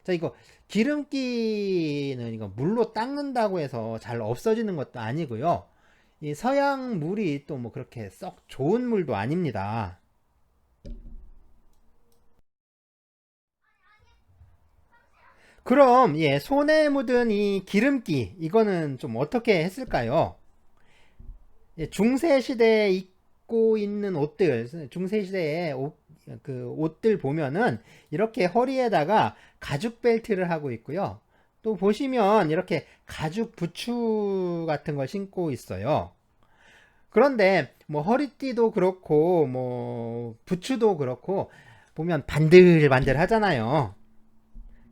자, 이거 기름기는 이거 물로 닦는다고 해서 잘 없어지는 것도 아니고요. 이 서양 물이 또 뭐 그렇게 썩 좋은 물도 아닙니다. 그럼 예, 손에 묻은 이 기름기 이거는 좀 어떻게 했을까요? 예, 중세 시대에 입고 있는 옷들, 중세 시대의 그 옷들 보면은 이렇게 허리에다가 가죽 벨트를 하고 있고요. 또 보시면 이렇게 가죽 부츠 같은 걸 신고 있어요. 그런데 뭐 허리띠도 그렇고 뭐 부츠도 그렇고 보면 반들반들 하잖아요.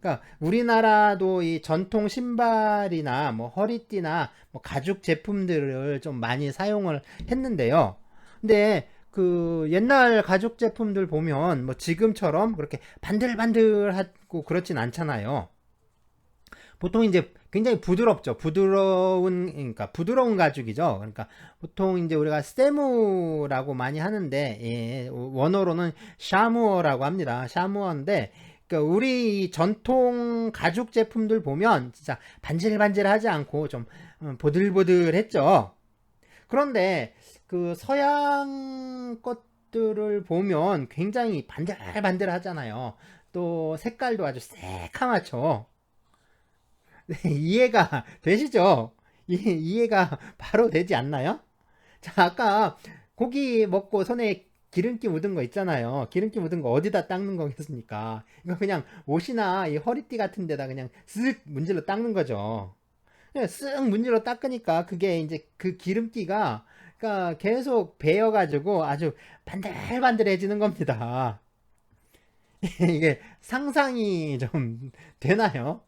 그러니까 우리나라도 이 전통 신발이나 뭐 허리띠나 뭐 가죽 제품들을 좀 많이 사용을 했는데요. 근데 그 옛날 가죽 제품들 보면 뭐 지금처럼 그렇게 반들반들하고 그렇진 않잖아요. 보통 이제 굉장히 부드럽죠. 그러니까 부드러운 가죽이죠. 그러니까 보통 이제 우리가 스테무라고 많이 하는데, 예, 원어로는 샤무어라고 합니다. 샤무어인데, 그러니까 우리 전통 가죽 제품들 보면 진짜 반질반질하지 않고 좀 보들보들했죠. 그런데 그 서양 것들을 보면 굉장히 반들반들하잖아요. 또 색깔도 아주 새카맣죠. 네, 이해가 되시죠? 이해가 바로 되지 않나요? 자, 아까 고기 먹고 손에 기름기 묻은 거 있잖아요. 기름기 묻은 거 어디다 닦는 거겠습니까? 이거 그냥 옷이나 이 허리띠 같은 데다 그냥 쓱 문질러 닦는 거죠. 그냥 쓱 문질러 닦으니까 그게 이제 그 기름기가 그러니까 계속 배어가지고 아주 반들반들해지는 겁니다. 이게 상상이 좀 되나요?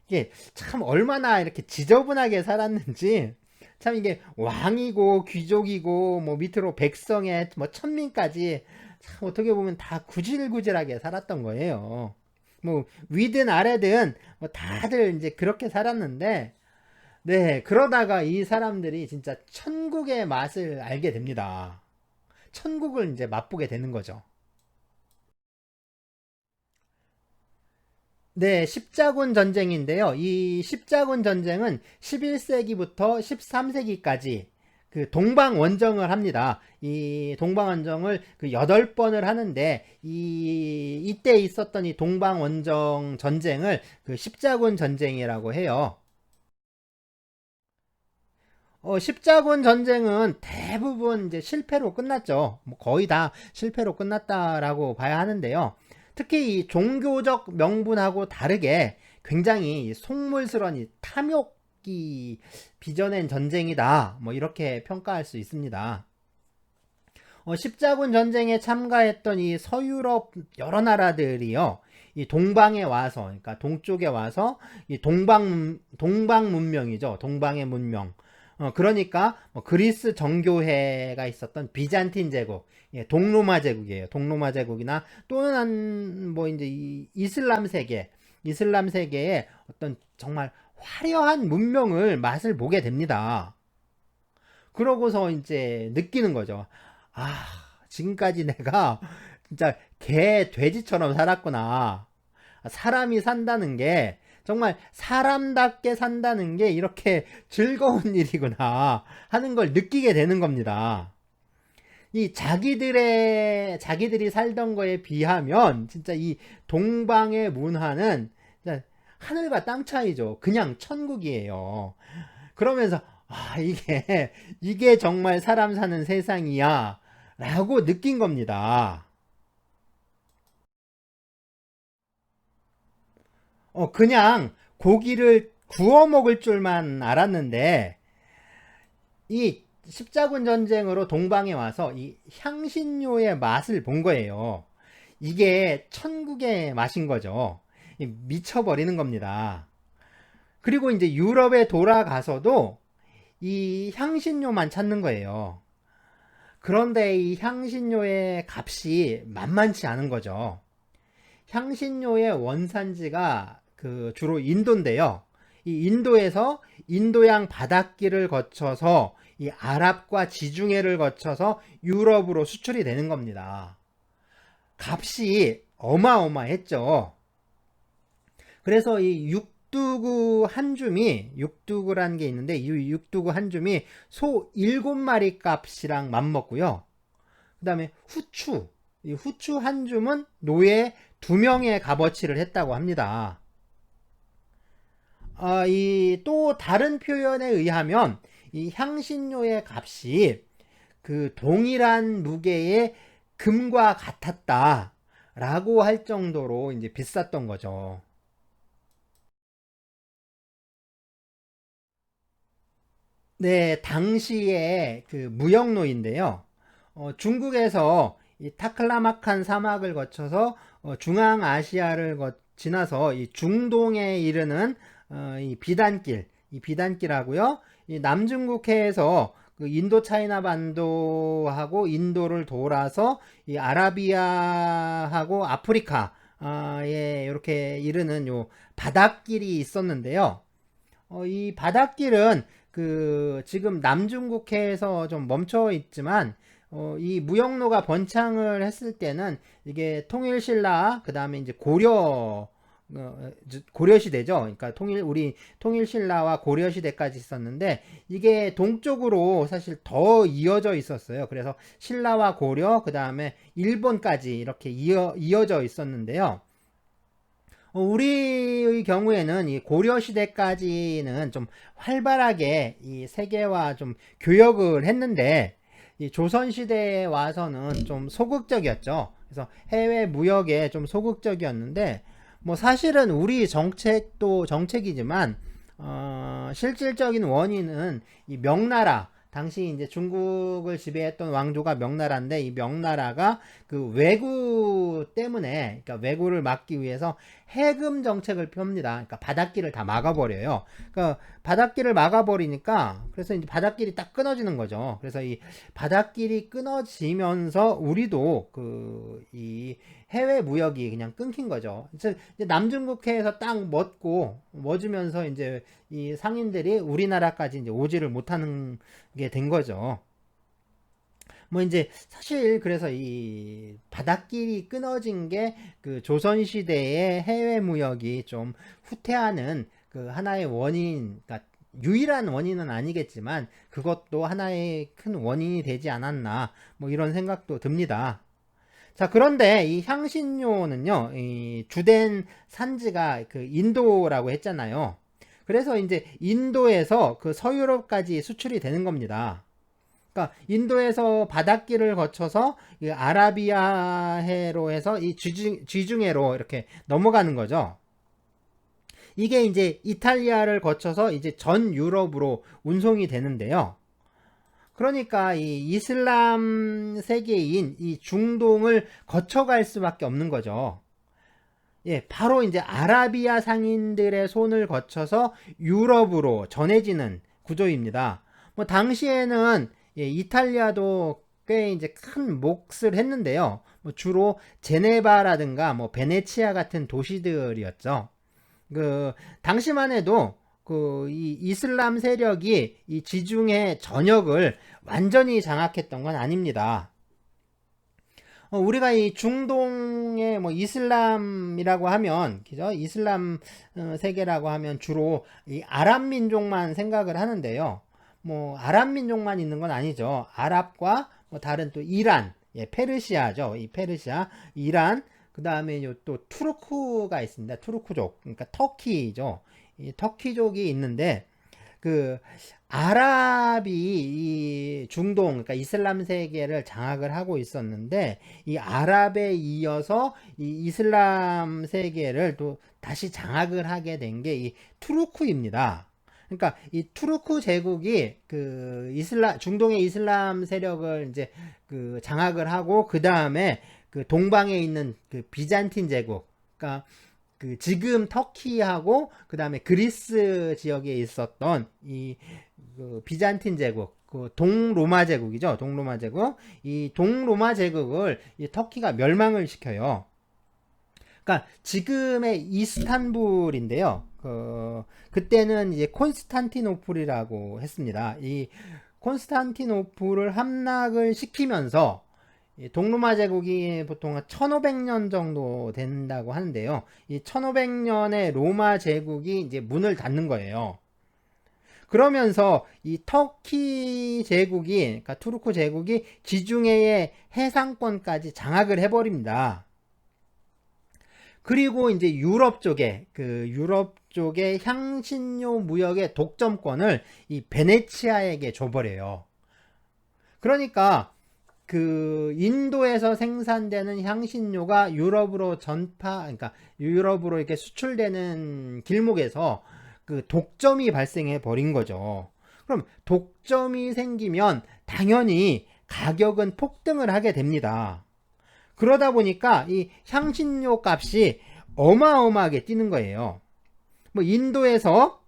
이게 참 얼마나 이렇게 지저분하게 살았는지 참 이게 왕이고 귀족이고 뭐 밑으로 백성의 뭐 천민까지 참 어떻게 보면 다 구질구질하게 살았던 거예요. 뭐 위든 아래든 뭐 다들 이제 그렇게 살았는데 네 그러다가 이 사람들이 진짜 천국의 맛을 알게 됩니다. 천국을 이제 맛보게 되는 거죠. 네, 십자군 전쟁인데요. 이 십자군 전쟁은 11세기부터 13세기까지 그 동방원정을 합니다. 이 동방원정을 그 8번을 하는데 이때 있었던 이 동방원정 전쟁을 그 십자군 전쟁이라고 해요. 십자군 전쟁은 대부분 이제 실패로 끝났죠. 뭐 거의 다 실패로 끝났다라고 봐야 하는데요. 특히 이 종교적 명분하고 다르게 굉장히 속물스러운 이 탐욕이 빚어낸 전쟁이다. 뭐 이렇게 평가할 수 있습니다. 십자군 전쟁에 참가했던 이 서유럽 여러 나라들이요. 이 동방에 와서, 그러니까 동쪽에 와서 이 동방 문명이죠. 동방의 문명. 그러니까 뭐 그리스 정교회가 있었던 비잔틴 제국, 예, 동로마 제국이에요. 동로마 제국이나 또는 뭐 이제 이 이슬람 세계의 어떤 정말 화려한 문명을 맛을 보게 됩니다. 그러고서 이제 느끼는 거죠. 아, 지금까지 내가 진짜 개, 돼지처럼 살았구나. 사람이 산다는 게 정말 사람답게 산다는 게 이렇게 즐거운 일이구나 하는 걸 느끼게 되는 겁니다. 이 자기들이 살던 거에 비하면 진짜 이 동방의 문화는 진짜 하늘과 땅 차이죠. 그냥 천국이에요. 그러면서 아, 이게 정말 사람 사는 세상이야 라고 느낀 겁니다. 그냥 고기를 구워 먹을 줄만 알았는데 이 십자군 전쟁으로 동방에 와서 이 향신료의 맛을 본 거예요. 이게 천국의 맛인 거죠. 미쳐버리는 겁니다. 그리고 이제 유럽에 돌아가서도 이 향신료만 찾는 거예요. 그런데 이 향신료의 값이 만만치 않은 거죠. 향신료의 원산지가 주로 인도인데요. 이 인도에서 인도양 바닷길을 거쳐서 이 아랍과 지중해를 거쳐서 유럽으로 수출이 되는 겁니다. 값이 어마어마했죠. 그래서 이 육두구 한 줌이, 육두구라는 게 있는데 이 육두구 한 줌이 소 7마리 값이랑 맞먹고요. 그 다음에 후추, 이 후추 한 줌은 노예 2명의 값어치를 했다고 합니다. 이 또 다른 표현에 의하면 이 향신료의 값이 동일한 무게의 금과 같았다 라고 할 정도로 이제 비쌌던 거죠. 네, 당시에 무역로인데요. 중국에서 이 타클라마칸 사막을 거쳐서 중앙아시아를 지나서 이 중동에 이르는 이 비단길, 이 비단길하고요. 이 남중국해에서 인도 차이나 반도하고 인도를 돌아서 이 아라비아하고 아프리카에 이렇게 이르는 요 바닷길이 있었는데요. 이 바닷길은 지금 남중국해에서 좀 멈춰 있지만 이 무역로가 번창을 했을 때는 이게 통일신라 그 다음에 이제 고려 시대죠. 그러니까 우리 통일신라와 고려 시대까지 있었는데 이게 동쪽으로 사실 더 이어져 있었어요. 그래서 신라와 고려 그 다음에 일본까지 이렇게 이어져 있었는데요. 우리의 경우에는 이 고려 시대까지는 좀 활발하게 이 세계와 좀 교역을 했는데 이 조선 시대에 와서는 좀 소극적이었죠. 그래서 해외 무역에 좀 소극적이었는데 뭐 사실은 우리 정책도 정책이지만 실질적인 원인은 이 명나라 당시 이제 중국을 지배했던 왕조가 명나라인데 이 명나라가 왜구 때문에 그러니까 왜구를 막기 위해서 해금 정책을 펴니다. 그러니까 바닷길을 다 막아버려요. 그러니까 바닷길을 막아버리니까 그래서 이제 바닷길이 딱 끊어지는 거죠. 그래서 이 바닷길이 끊어지면서 우리도 이 해외 무역이 그냥 끊긴 거죠. 이제 남중국해에서 딱 멎으면서 이제 이 상인들이 우리나라까지 이제 오지를 못하는 게 된 거죠. 뭐 이제 사실 그래서 이 바닷길이 끊어진 게 조선시대의 해외 무역이 좀 후퇴하는 하나의 원인, 그러니까 유일한 원인은 아니겠지만 그것도 하나의 큰 원인이 되지 않았나 뭐 이런 생각도 듭니다. 자, 그런데 이 향신료는요, 이 주된 산지가 인도라고 했잖아요. 그래서 이제 인도에서 서유럽까지 수출이 되는 겁니다. 그러니까 인도에서 바닷길을 거쳐서 이 아라비아해로 해서 이 지중해로 이렇게 넘어가는 거죠. 이게 이제 이탈리아를 거쳐서 이제 전 유럽으로 운송이 되는데요. 그러니까 이 이슬람 세계인 이 중동을 거쳐갈 수밖에 없는 거죠. 예, 바로 이제 아라비아 상인들의 손을 거쳐서 유럽으로 전해지는 구조입니다. 뭐 당시에는 이탈리아도 꽤 이제 큰 몫을 했는데요. 뭐 주로 제네바라든가 뭐 베네치아 같은 도시들이었죠. 당시만 해도 이 이슬람 세력이 이 지중해 전역을 완전히 장악했던 건 아닙니다. 우리가 이 중동의 뭐 이슬람이라고 하면, 그죠? 이슬람 세계라고 하면 주로 이 아랍 민족만 생각을 하는데요. 뭐 아랍 민족만 있는 건 아니죠. 아랍과 뭐 다른 또 이란, 페르시아죠. 이 페르시아, 이란, 그 다음에 또 투르크가 있습니다. 투르크족, 그러니까 터키죠. 이 터키족이 있는데 아랍이 이 중동, 그러니까 이슬람 세계를 장악을 하고 있었는데 이 아랍에 이어서 이 이슬람 세계를 또 다시 장악을 하게 된 게 이 투르크입니다. 그러니까 이 투르크 제국이 그 중동의 이슬람 세력을 이제 그 장악을 하고 그 다음에 그 동방에 있는 그 비잔틴 제국, 그러니까 그 지금 터키하고 그 다음에 그리스 지역에 있었던 그 비잔틴 제국, 그 동로마 제국이죠. 동로마 제국. 이 동로마 제국을 이 터키가 멸망을 시켜요. 그러니까 지금의 이스탄불인데요. 그때는 이제 콘스탄티노플이라고 했습니다. 이 콘스탄티노플을 함락을 시키면서 동로마 제국이 보통 1500년 정도 된다고 하는데요. 이 1500년에 로마 제국이 이제 문을 닫는 거예요. 그러면서 이 터키 제국이, 그러니까 투르크 제국이 지중해의 해상권까지 장악을 해버립니다. 그리고 이제 유럽 쪽에 향신료 무역의 독점권을 이 베네치아에게 줘버려요. 그러니까 그 인도에서 생산되는 향신료가 그러니까 유럽으로 이렇게 수출되는 길목에서 그 독점이 발생해 버린 거죠. 그럼 독점이 생기면 당연히 가격은 폭등을 하게 됩니다. 그러다 보니까 이 향신료 값이 어마어마하게 뛰는 거예요. 뭐 인도에서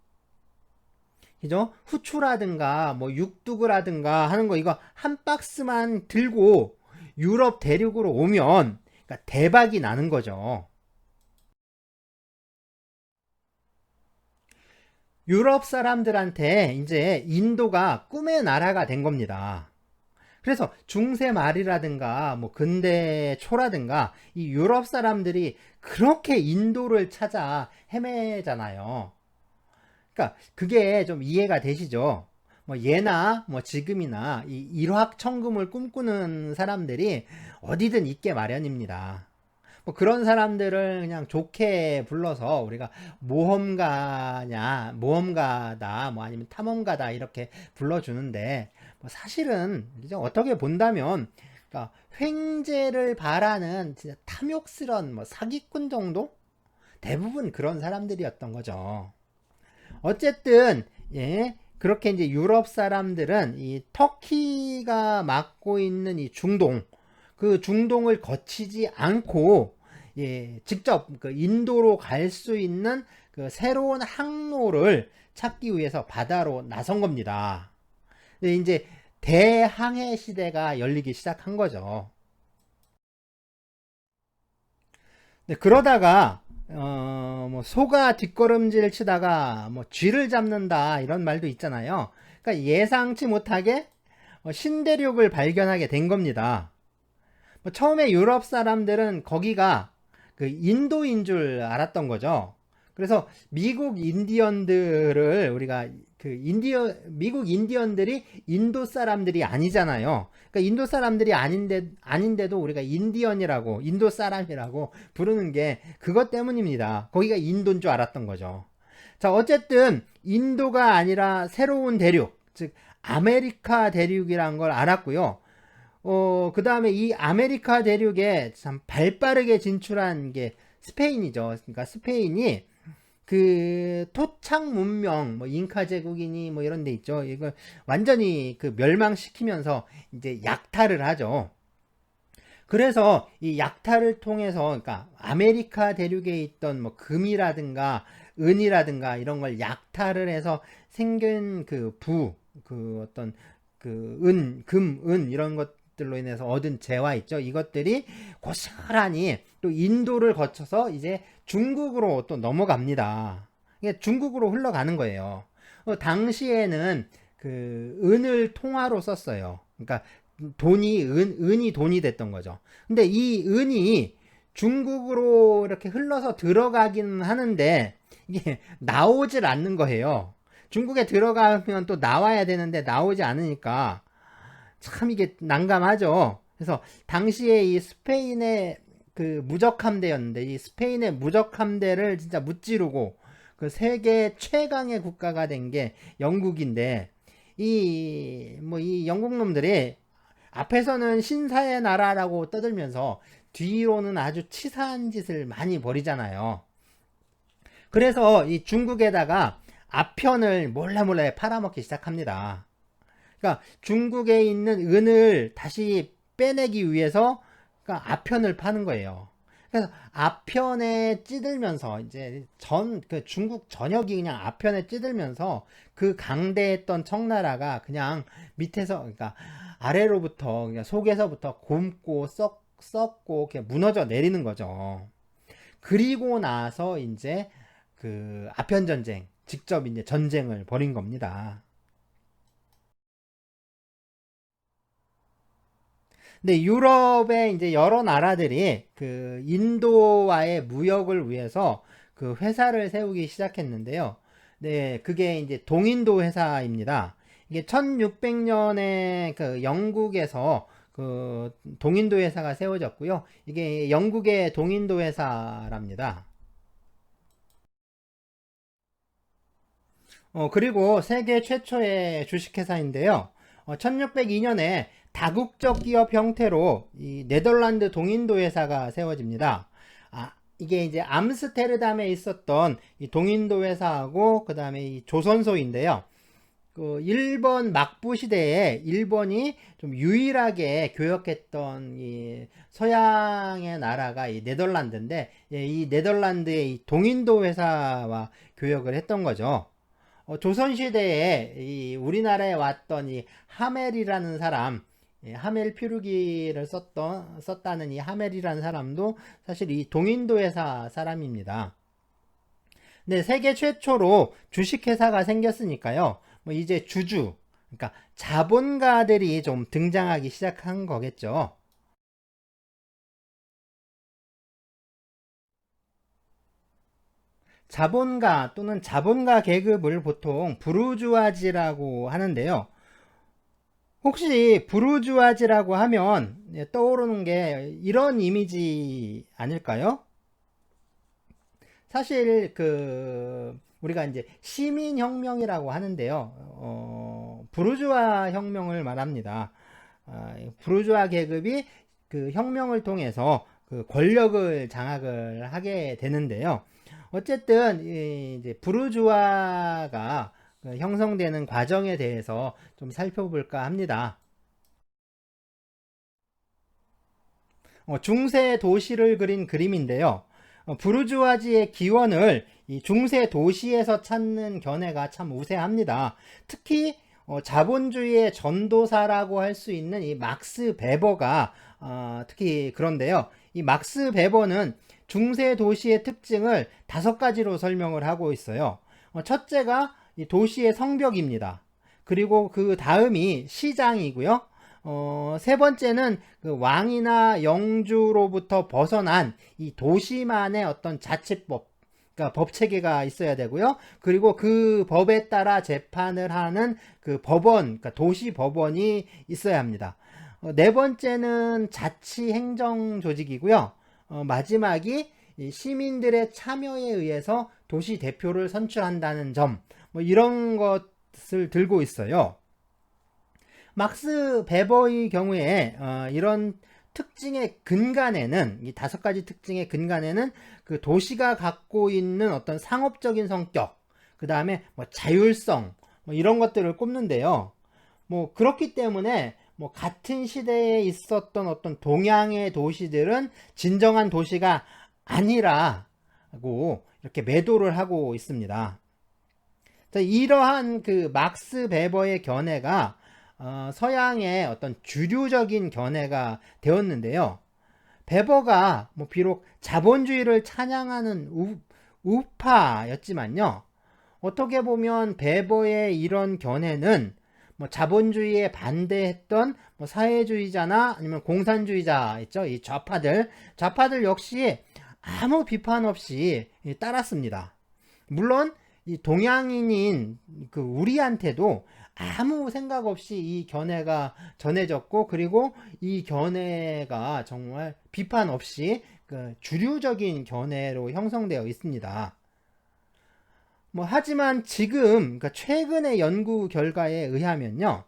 그죠? 후추라든가 뭐 육두그라든가 하는 거 이거 한 박스만 들고 유럽 대륙으로 오면 그러니까 대박이 나는 거죠. 유럽 사람들한테 이제 인도가 꿈의 나라가 된 겁니다. 그래서 중세 말이라든가 뭐 근대 초라든가 이 유럽 사람들이 그렇게 인도를 찾아 헤매잖아요. 그러니까 그게 좀 이해가 되시죠? 뭐 예나 뭐 지금이나 이 일확천금을 꿈꾸는 사람들이 어디든 있게 마련입니다. 뭐 그런 사람들을 그냥 좋게 불러서 우리가 모험가다, 뭐 아니면 탐험가다 이렇게 불러주는데 뭐 사실은 어떻게 본다면 그러니까 횡재를 바라는 진짜 탐욕스런 뭐 사기꾼 정도? 대부분 그런 사람들이었던 거죠. 어쨌든 예, 그렇게 이제 유럽 사람들은 이 터키가 맡고 있는 이 그 중동을 거치지 않고 예, 직접 그 인도로 갈 수 있는 그 새로운 항로를 찾기 위해서 바다로 나선 겁니다. 이제 대항해 시대가 열리기 시작한 거죠. 그러다가 뭐 소가 뒷걸음질 치다가 뭐 쥐를 잡는다 이런 말도 있잖아요. 그러니까 예상치 못하게 신대륙을 발견하게 된 겁니다. 뭐 처음에 유럽 사람들은 거기가 그 인도인 줄 알았던 거죠. 그래서 미국 인디언들을 우리가 미국 인디언들이 인도 사람들이 아니잖아요. 그러니까 인도 사람들이 아닌데도 우리가 인도 사람이라고 부르는 게 그것 때문입니다. 거기가 인도인 줄 알았던 거죠. 자, 어쨌든 인도가 아니라 새로운 대륙, 즉 아메리카 대륙이란 걸 알았고요. 그 다음에 이 아메리카 대륙에 참 발빠르게 진출한 게 스페인이죠. 그러니까 스페인이 그 토착 문명, 뭐 잉카 제국이니 뭐 이런 데 있죠. 이걸 완전히 그 멸망시키면서 이제 약탈을 하죠. 그래서 이 약탈을 통해서 그러니까 아메리카 대륙에 있던 뭐 금이라든가 은이라든가 이런 걸 약탈을 해서 생긴 그 어떤 그 은 이런 것들로 인해서 얻은 재화 있죠. 이것들이 고스란히 또 인도를 거쳐서 이제 중국으로 또 넘어갑니다. 이게 중국으로 흘러가는 거예요. 당시에는 그 은을 통화로 썼어요. 그러니까 은이 돈이 됐던 거죠. 근데 이 은이 중국으로 이렇게 흘러서 들어가긴 하는데 이게 나오질 않는 거예요. 중국에 들어가면 또 나와야 되는데 나오지 않으니까 참 이게 난감하죠. 그래서 당시에 이 스페인의 그 무적함대였는데 이 스페인의 무적함대를 진짜 무찌르고 그 세계 최강의 국가가 된 게 영국인데 이 영국 놈들이 앞에서는 신사의 나라라고 떠들면서 뒤로는 아주 치사한 짓을 많이 벌이잖아요. 그래서 이 중국에다가 아편을 몰래 팔아먹기 시작합니다. 그러니까 중국에 있는 은을 다시 빼내기 위해서 그러니까 아편을 파는 거예요. 그래서 아편에 찌들면서 이제 그 중국 전역이 그냥 아편에 찌들면서 그 강대했던 청나라가 그냥 밑에서 그러니까 아래로부터 그냥 속에서부터 곪고 썩고 이렇게 무너져 내리는 거죠. 그리고 나서 이제 그 아편 전쟁 직접 이제 전쟁을 벌인 겁니다. 근데 유럽의 이제 여러 나라들이 그 인도와의 무역을 위해서 그 회사를 세우기 시작했는데요. 네, 그게 이제 동인도 회사입니다. 이게 1600년에 그 영국에서 그 동인도 회사가 세워졌고요. 이게 영국의 동인도 회사랍니다. 그리고 세계 최초의 주식회사인데요. 1602년에 다국적 기업 형태로 이 네덜란드 동인도 회사가 세워집니다. 이게 이제 암스테르담에 있었던 이 동인도 회사하고 그 다음에 이 조선소인데요. 그 일본 막부 시대에 일본이 좀 유일하게 교역했던 이 서양의 나라가 이 네덜란드인데, 이 네덜란드의 이 동인도 회사와 교역을 했던 거죠. 조선시대에 이 우리나라에 왔던 이 하멜이라는 사람, 하멜 피루기를 썼다는 이 하멜이라는 사람도 사실 이 동인도 회사 사람입니다. 네, 세계 최초로 주식회사가 생겼으니까요. 뭐 이제 그러니까 자본가들이 좀 등장하기 시작한 거겠죠. 자본가 또는 자본가 계급을 보통 부르주아지라고 하는데요. 혹시 부르주아지라고 하면 떠오르는 게 이런 이미지 아닐까요? 사실 그 우리가 이제 시민혁명이라고 하는데요. 부르주아 혁명을 말합니다. 부르주아 계급이 그 혁명을 통해서 그 권력을 장악을 하게 되는데요. 어쨌든 이제 부르주아가 그 형성되는 과정에 대해서 좀 살펴볼까 합니다. 중세 도시를 그린 그림인데요. 부르주아지의 기원을 이 중세 도시에서 찾는 견해가 참 우세합니다. 특히 자본주의의 전도사라고 할 수 있는 이 막스 베버가 특히 그런데요. 이 막스 베버는 중세 도시의 특징을 5가지로 설명을 하고 있어요. 첫째가 이 도시의 성벽입니다. 그리고 그 다음이 시장이고요. 세 번째는 그 왕이나 영주로부터 벗어난 이 도시만의 어떤 자치법, 그러니까 법 체계가 있어야 되고요. 그리고 그 법에 따라 재판을 하는 그 법원, 그러니까 도시 법원이 있어야 합니다. 네 번째는 자치 행정 조직이고요. 마지막이 시민들의 참여에 의해서 도시 대표를 선출한다는 점, 뭐 이런 것을 들고 있어요. 막스 베버의 경우에 이런 특징의 근간에는 이 5가지 특징의 근간에는 그 도시가 갖고 있는 어떤 상업적인 성격, 그 다음에 뭐 자율성, 뭐 이런 것들을 꼽는데요. 뭐 그렇기 때문에 뭐 같은 시대에 있었던 어떤 동양의 도시들은 진정한 도시가 아니라고 이렇게 매도를 하고 있습니다. 이러한 그 막스 베버의 견해가 서양의 어떤 주류적인 견해가 되었는데요. 베버가 뭐 비록 자본주의를 찬양하는 우파였지만요. 어떻게 보면 베버의 이런 견해는 뭐 자본주의에 반대했던 뭐 사회주의자나 아니면 공산주의자 있죠. 이 좌파들 역시 아무 비판 없이 따랐습니다. 물론 이 동양인인 그 우리한테도 아무 생각 없이 이 견해가 전해졌고, 그리고 이 견해가 정말 비판 없이 그 주류적인 견해로 형성되어 있습니다. 뭐 하지만 지금 그러니까 최근의 연구 결과에 의하면요,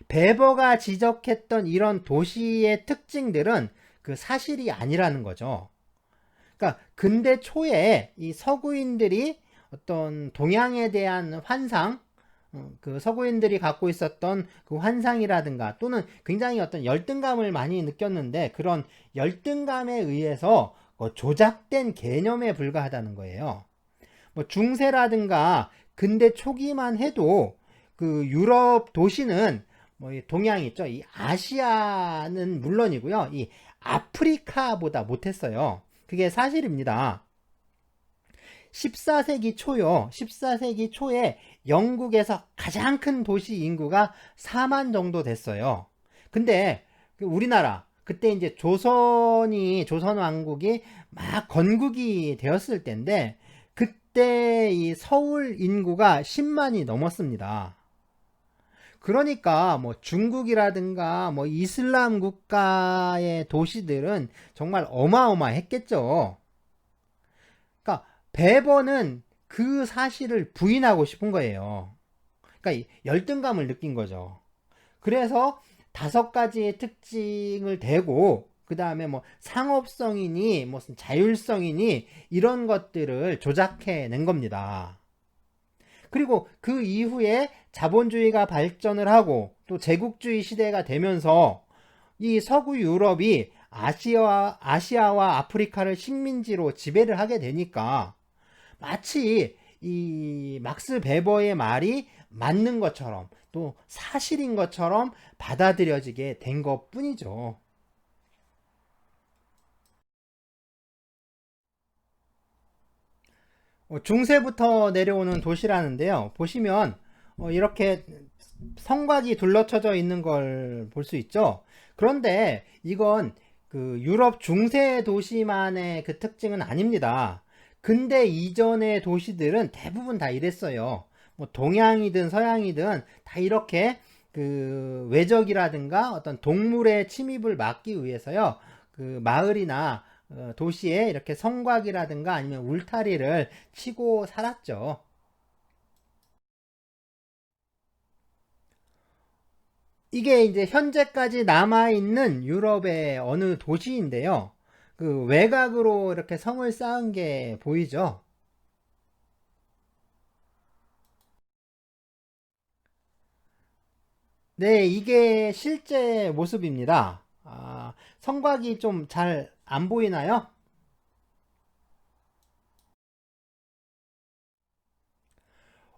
베버가 지적했던 이런 도시의 특징들은 그 사실이 아니라는 거죠. 그러니까 근대 초에 이 서구인들이 어떤 동양에 대한 환상, 그 서구인들이 갖고 있었던 그 환상이라든가 또는 굉장히 어떤 열등감을 많이 느꼈는데 그런 열등감에 의해서 조작된 개념에 불과하다는 거예요. 뭐 중세라든가 근대 초기만 해도 그 유럽 도시는 뭐 동양 있죠. 이 아시아는 물론이고요. 이 아프리카보다 못했어요. 그게 사실입니다. 14세기 초요. 14세기 초에 영국에서 가장 큰 도시 인구가 4만 정도 됐어요. 근데 우리나라 그때 이제 조선 왕국이 막 건국이 되었을 때인데 그때 이 서울 인구가 10만이 넘었습니다. 그러니까 뭐 중국이라든가 뭐 이슬람 국가의 도시들은 정말 어마어마했겠죠. 그러니까 베버는 그 사실을 부인하고 싶은 거예요. 그러니까 열등감을 느낀 거죠. 그래서 5가지의 특징을 대고 그 다음에 뭐 상업성이니 무슨 자율성이니 이런 것들을 조작해 낸 겁니다. 그리고 그 이후에 자본주의가 발전을 하고 또 제국주의 시대가 되면서 이 서구 유럽이 아시아와 아프리카를 식민지로 지배를 하게 되니까 마치 이 막스 베버의 말이 맞는 것처럼 또 사실인 것처럼 받아들여지게 된 것 뿐이죠. 중세부터 내려오는 도시라는데요. 보시면 이렇게 성곽이 둘러쳐져 있는 걸 볼 수 있죠. 그런데 이건 그 유럽 중세 도시만의 그 특징은 아닙니다. 근대 이전의 도시들은 대부분 다 이랬어요. 뭐 동양이든 서양이든 다 이렇게 그 외적이라든가 어떤 동물의 침입을 막기 위해서요. 그 마을이나 도시에 이렇게 성곽이라든가 아니면 울타리를 치고 살았죠. 이게 이제 현재까지 남아있는 유럽의 어느 도시인데요. 그 외곽으로 이렇게 성을 쌓은 게 보이죠. 네, 이게 실제 모습입니다. 성곽이 좀 잘 안 보이나요?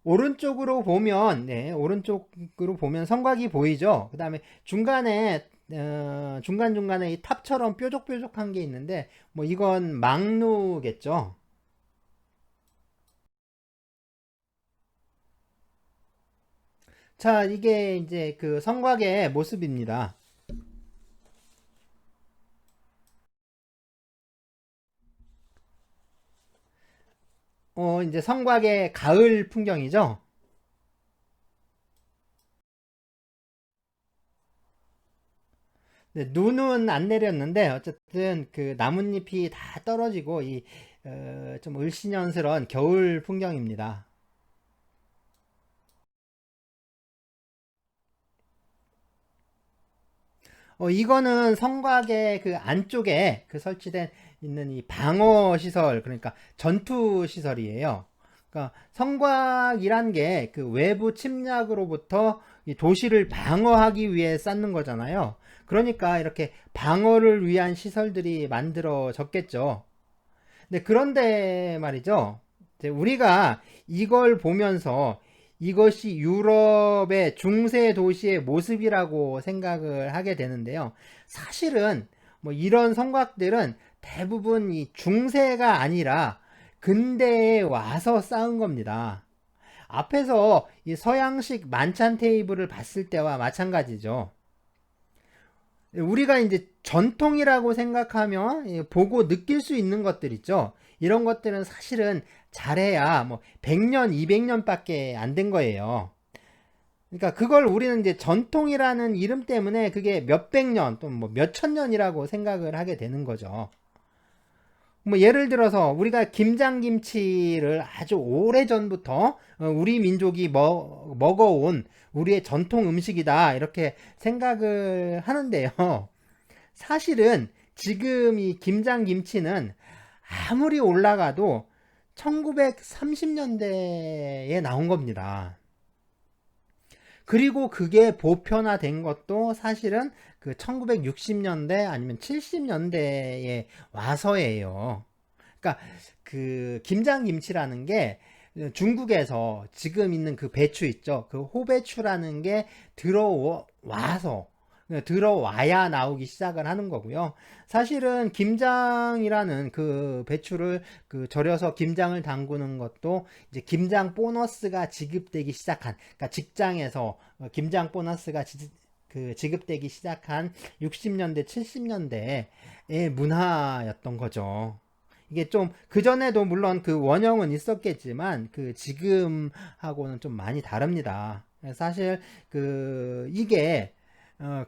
오른쪽으로 보면, 네, 오른쪽으로 보면 성곽이 보이죠. 그 다음에 중간에, 중간중간에 이 탑처럼 뾰족뾰족한 게 있는데, 뭐 이건 망루겠죠. 자, 이게 이제 그 성곽의 모습입니다. 이제 성곽의 가을 풍경이죠. 네, 눈은 안 내렸는데 어쨌든 그 나뭇잎이 다 떨어지고 이 좀 을씨년스러운 겨울 풍경입니다. 이거는 성곽의 그 안쪽에 그 설치된 있는 이 방어 시설, 그러니까 전투 시설이에요. 그러니까 성곽이란 게 그 외부 침략으로부터 이 도시를 방어하기 위해 쌓는 거잖아요. 그러니까 이렇게 방어를 위한 시설들이 만들어졌겠죠. 네, 그런데 말이죠. 이제 우리가 이걸 보면서 이것이 유럽의 중세 도시의 모습이라고 생각을 하게 되는데요. 사실은 뭐 이런 성곽들은 대부분 이 중세가 아니라 근대에 와서 쌓은 겁니다. 앞에서 이 서양식 만찬 테이블을 봤을 때와 마찬가지죠. 우리가 이제 전통이라고 생각하면 보고 느낄 수 있는 것들 있죠. 이런 것들은 사실은 잘해야 뭐 100년, 200년밖에 안 된 거예요. 그러니까 그걸 우리는 이제 전통이라는 이름 때문에 그게 몇백 년 또는 뭐 몇천 년이라고 생각을 하게 되는 거죠. 뭐 예를 들어서 우리가 김장김치를 아주 오래 전부터 우리 민족이 먹어온 우리의 전통 음식이다 이렇게 생각을 하는데요. 사실은 지금 이 김장김치는 아무리 올라가도 1930년대에 나온 겁니다. 그리고 그게 보편화된 것도 사실은 그 1960년대 아니면 70년대에 와서예요. 그러니까 그 김장김치라는 게 중국에서 지금 있는 그 배추 있죠. 그 호배추라는 게 들어와야 나오기 시작을 하는 거고요. 사실은 김장이라는 그 배추를 그 절여서 김장을 담그는 것도 이제 김장 보너스가 지급되기 시작한, 그러니까 직장에서 김장 보너스가 지급되기 시작한 60년대, 70년대의 문화였던 거죠. 이게 좀 그전에도 물론 그 원형은 있었겠지만 그 지금하고는 좀 많이 다릅니다. 사실 그 이게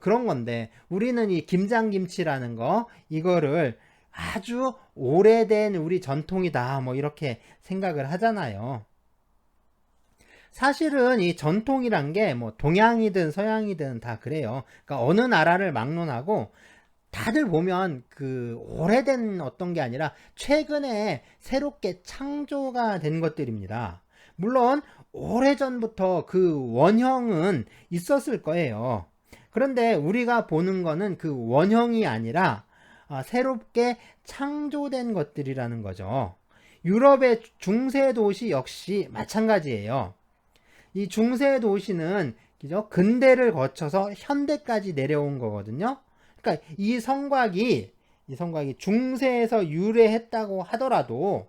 그런 건데 우리는 이 김장김치라는 거 이거를 아주 오래된 우리 전통이다 뭐 이렇게 생각을 하잖아요. 사실은 이 전통이란 게 뭐 동양이든 서양이든 다 그래요. 그러니까 어느 나라를 막론하고 다들 보면 그 오래된 어떤 게 아니라 최근에 새롭게 창조가 된 것들입니다. 물론 오래전부터 그 원형은 있었을 거예요. 그런데 우리가 보는 거는 그 원형이 아니라 새롭게 창조된 것들이라는 거죠. 유럽의 중세 도시 역시 마찬가지예요. 이 중세 도시는 그죠? 근대를 거쳐서 현대까지 내려온 거거든요. 그러니까 이 성곽이 중세에서 유래했다고 하더라도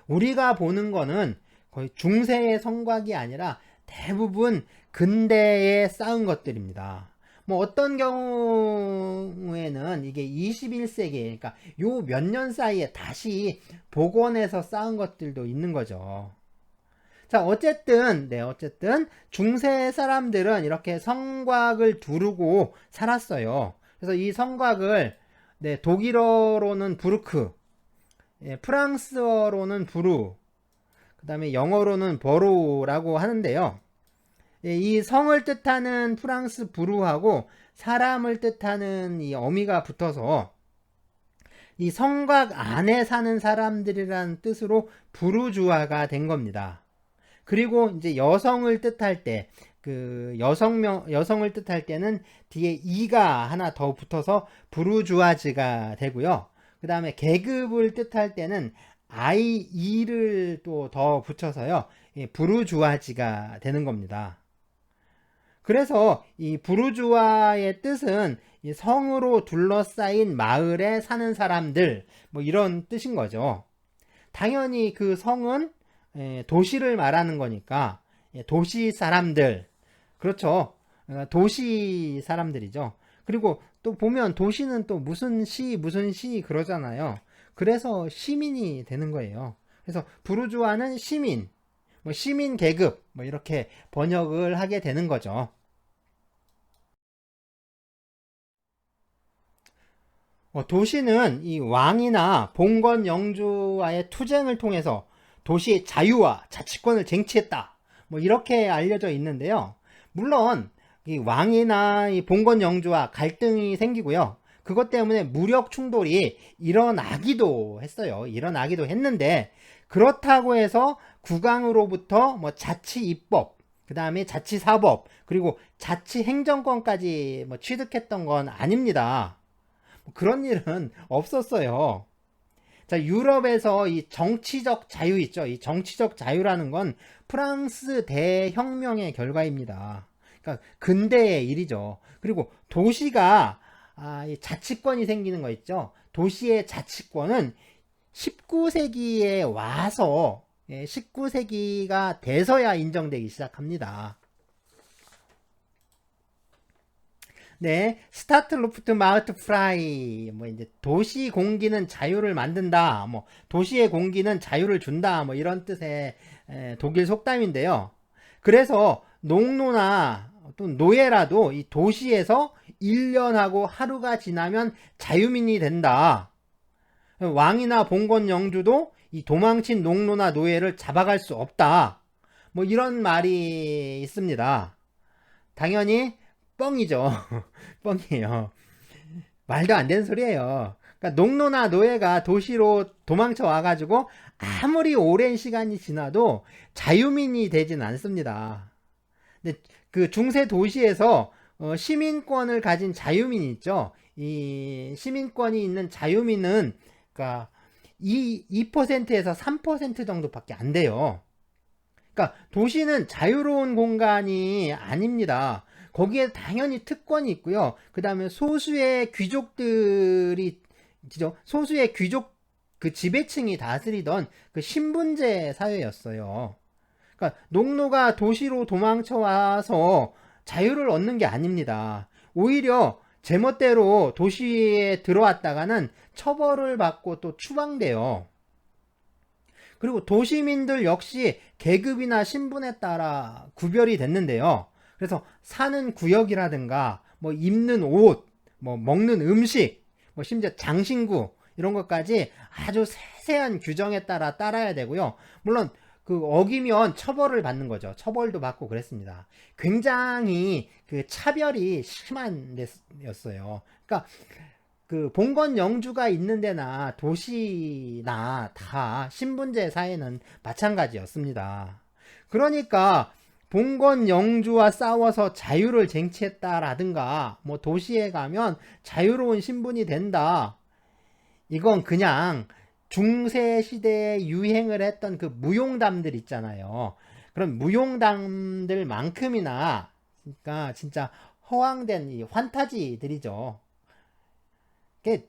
우리가 보는 거는 거의 중세의 성곽이 아니라 대부분 근대에 쌓은 것들입니다. 뭐 어떤 경우에는 이게 21세기, 그러니까 요 몇 년 사이에 다시 복원해서 쌓은 것들도 있는 거죠. 자, 어쨌든 중세 사람들은 이렇게 성곽을 두르고 살았어요. 그래서 이 성곽을 독일어로는 부르크, 프랑스어로는 부르, 그 다음에 영어로는 버로라고 하는데요. 이 성을 뜻하는 프랑스 부르하고 사람을 뜻하는 이 어미가 붙어서 이 성곽 안에 사는 사람들이라는 뜻으로 부르주아가 된 겁니다. 그리고 이제 여성을 뜻할 때, 그 여성을 뜻할 때는 뒤에 이가 하나 더 붙어서 부르주아즈가 되고요. 그 다음에 계급을 뜻할 때는 i를 또 더 붙여서요. 부르주아지가 되는 겁니다. 그래서 이 부르주아의 뜻은 이 성으로 둘러싸인 마을에 사는 사람들, 뭐 이런 뜻인 거죠. 당연히 그 성은 도시를 말하는 거니까 도시 사람들, 그렇죠. 도시 사람들이죠. 그리고 또 보면 도시는 또 무슨 시 그러잖아요. 그래서 시민이 되는 거예요. 그래서 부르주아는 시민, 뭐 시민 계급 뭐 이렇게 번역을 하게 되는 거죠. 도시는 이 왕이나 봉건 영주와의 투쟁을 통해서 도시의 자유와 자치권을 쟁취했다. 뭐 이렇게 알려져 있는데요. 물론 이 왕이나 이 봉건 영주와 갈등이 생기고요. 그것 때문에 무력 충돌이 일어나기도 했어요. 일어나기도 했는데 그렇다고 해서 국왕으로부터 뭐 자치 입법, 그 다음에 자치 사법, 그리고 자치 행정권까지 뭐 취득했던 건 아닙니다. 그런 일은 없었어요. 자, 유럽에서 이 정치적 자유 있죠. 이 정치적 자유라는 건 프랑스 대혁명의 결과입니다. 그러니까 근대의 일이죠. 그리고 도시가 이 자치권이 생기는 거 있죠. 도시의 자치권은 19세기에 와서 19세기가 돼서야 인정되기 시작합니다. 네, 스타트 루프트 마우트 프라이, 뭐 이제 도시 공기는 자유를 만든다, 뭐 도시의 공기는 자유를 준다, 뭐 이런 뜻의 독일 속담인데요. 그래서 농노나 또 노예라도 이 도시에서 1년하고 하루가 지나면 자유민이 된다. 왕이나 봉건 영주도 이 도망친 농노나 노예를 잡아갈 수 없다. 뭐 이런 말이 있습니다. 당연히 뻥이죠. 뻥이에요. 말도 안 되는 소리예요. 그러니까 농노나 노예가 도시로 도망쳐 와가지고 아무리 오랜 시간이 지나도 자유민이 되진 않습니다. 근데 그 중세 도시에서 시민권을 가진 자유민이 있죠. 이 시민권이 있는 자유민은 그러니까 2%에서 3% 정도밖에 안 돼요. 그러니까 도시는 자유로운 공간이 아닙니다. 거기에 당연히 특권이 있고요. 그 다음에 소수의 귀족들이, 소수의 귀족 그 지배층이 다스리던 그 신분제 사회였어요. 그러니까 농노가 도시로 도망쳐 와서 자유를 얻는 게 아닙니다. 오히려 제멋대로 도시에 들어왔다가는 처벌을 받고 또 추방돼요. 그리고 도시민들 역시 계급이나 신분에 따라 구별이 됐는데요. 그래서 사는 구역이라든가 뭐 입는 옷, 뭐 먹는 음식, 뭐 심지어 장신구 이런 것까지 아주 세세한 규정에 따라 따라야 되고요. 물론 그 어기면 처벌을 받는 거죠. 처벌도 받고 그랬습니다. 굉장히 그 차별이 심한 데였어요. 그러니까 그 봉건 영주가 있는 데나 도시나 다 신분제 사회는 마찬가지였습니다. 그러니까 봉건 영주와 싸워서 자유를 쟁취했다라든가 뭐 도시에 가면 자유로운 신분이 된다. 이건 그냥 중세 시대에 유행을 했던 그 무용담들 있잖아요. 그런 무용담들만큼이나 그러니까 진짜 허황된 이 환타지들이죠. 그게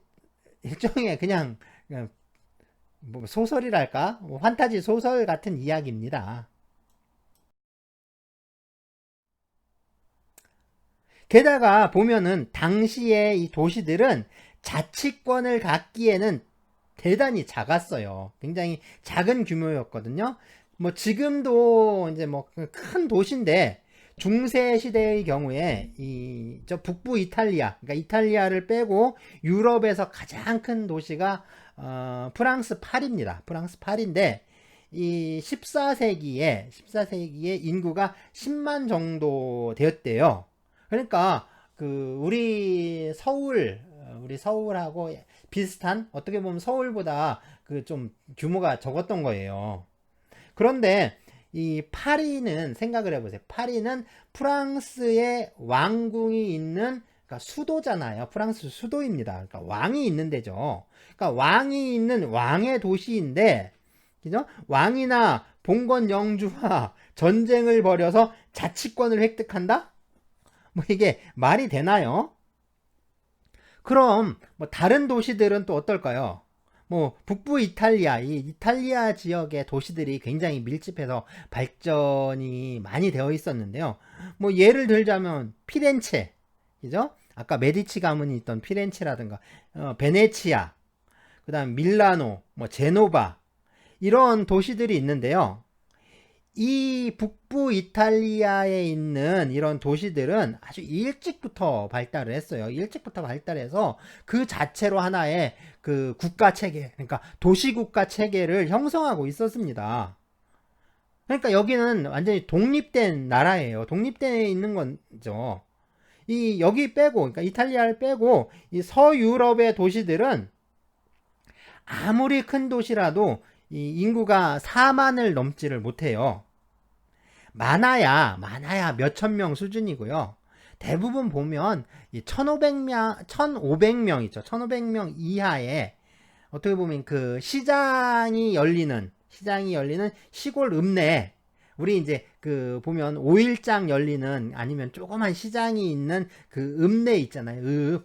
일종의 그냥 뭐 소설이랄까? 뭐 환타지 소설 같은 이야기입니다. 게다가 보면은 당시에 이 도시들은 자치권을 갖기에는 대단히 작았어요. 굉장히 작은 규모였거든요. 뭐 지금도 이제 뭐 큰 도시인데 중세 시대의 경우에 이 저 북부 이탈리아, 그러니까 이탈리아를 빼고 유럽에서 가장 큰 도시가 프랑스 파리입니다. 프랑스 파리인데 이 14세기에 인구가 10만 정도 되었대요. 그러니까 그 우리 서울하고 비슷한, 어떻게 보면 서울보다 그 좀 규모가 적었던 거예요. 그런데 이 파리는 생각을 해보세요. 파리는 프랑스의 왕궁이 있는, 그러니까 수도잖아요. 프랑스 수도입니다. 그러니까 왕이 있는 데죠. 그러니까 왕이 있는 왕의 도시인데, 그죠? 왕이나 봉건 영주와 전쟁을 벌여서 자치권을 획득한다? 뭐 이게 말이 되나요? 그럼 뭐 다른 도시들은 또 어떨까요? 뭐 북부 이탈리아, 이 이탈리아 지역의 도시들이 굉장히 밀집해서 발전이 많이 되어 있었는데요. 뭐 예를 들자면 피렌체, 그죠? 아까 메디치 가문이 있던 피렌체라든가 베네치아, 그다음 밀라노, 뭐 제노바, 이런 도시들이 있는데요. 이 북부 이탈리아에 있는 이런 도시들은 아주 일찍부터 발달을 했어요. 일찍부터 발달해서 그 자체로 하나의 그 국가 체계, 그러니까 도시국가 체계를 형성하고 있었습니다. 그러니까 여기는 완전히 독립된 나라예요. 독립되어 있는 거죠. 이 여기 빼고, 그러니까 이탈리아를 빼고 이 서유럽의 도시들은 아무리 큰 도시라도 이 인구가 4만을 넘지를 못해요. 많아야 몇천 명 수준이고요. 대부분 보면 이 1500명 있죠. 1500명 이하의, 어떻게 보면 그 시장이 열리는 시골 읍내, 우리 이제 그 보면 5일장 열리는, 아니면 조그만 시장이 있는 그 읍내 있잖아요.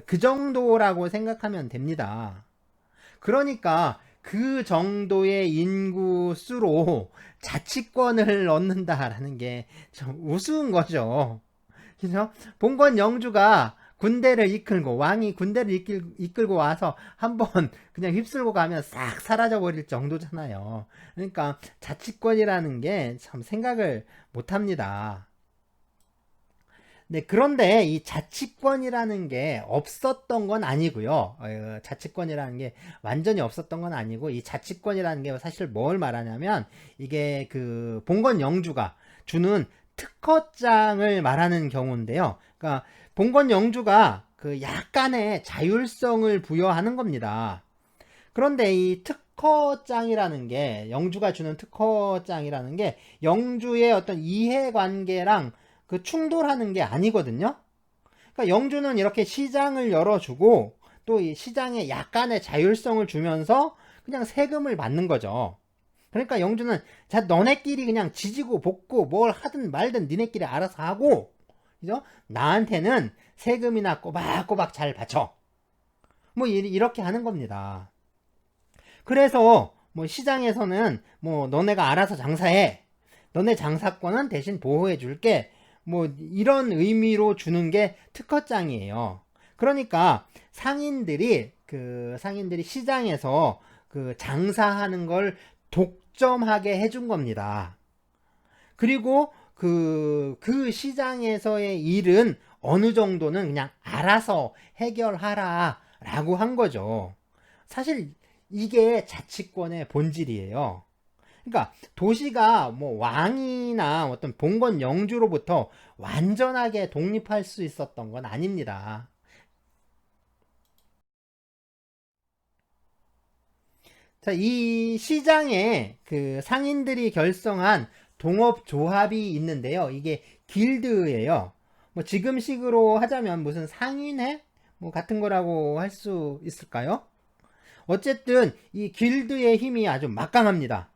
그 정도라고 생각하면 됩니다. 그러니까 그 정도의 인구수로 자치권을 얻는다라는 게 좀 우스운 거죠. 그죠? 봉건 영주가 군대를 이끌고, 왕이 군대를 이끌고 와서 한번 그냥 휩쓸고 가면 싹 사라져 버릴 정도잖아요. 그러니까 자치권이라는 게 참 생각을 못 합니다. 네, 그런데 이 자치권이라는 게 없었던 건 아니고요. 자치권이라는 게 완전히 없었던 건 아니고, 이 자치권이라는 게 사실 뭘 말하냐면, 이게 그 봉건 영주가 주는 특허장을 말하는 경우인데요. 그러니까 봉건 영주가 그 약간의 자율성을 부여하는 겁니다. 그런데 이 특허장이라는 게, 영주가 주는 특허장이라는 게 영주의 어떤 이해관계랑 그 충돌하는 게 아니거든요. 그러니까 영주는 이렇게 시장을 열어주고 또 이 시장에 약간의 자율성을 주면서 그냥 세금을 받는 거죠. 그러니까 영주는 자 너네끼리 그냥 지지고 볶고 뭘 하든 말든 니네끼리 알아서 하고, 그죠? 나한테는 세금이나 꼬박꼬박 잘 바쳐. 뭐 이렇게 하는 겁니다. 그래서 뭐 시장에서는 뭐 너네가 알아서 장사해. 너네 장사권은 대신 보호해 줄게. 뭐 이런 의미로 주는 게 특허장이에요. 그러니까 상인들이 시장에서 그 장사하는 걸 독점하게 해준 겁니다. 그리고 그 시장에서의 일은 어느 정도는 그냥 알아서 해결하라 라고 한 거죠. 사실 이게 자치권의 본질이에요. 그러니까 도시가 뭐 왕이나 어떤 봉건 영주로부터 완전하게 독립할 수 있었던 건 아닙니다. 자, 이 시장에 그 상인들이 결성한 동업조합이 있는데요. 이게 길드예요. 뭐 지금식으로 하자면 무슨 상인회? 뭐 같은 거라고 할 수 있을까요? 어쨌든 이 길드의 힘이 아주 막강합니다.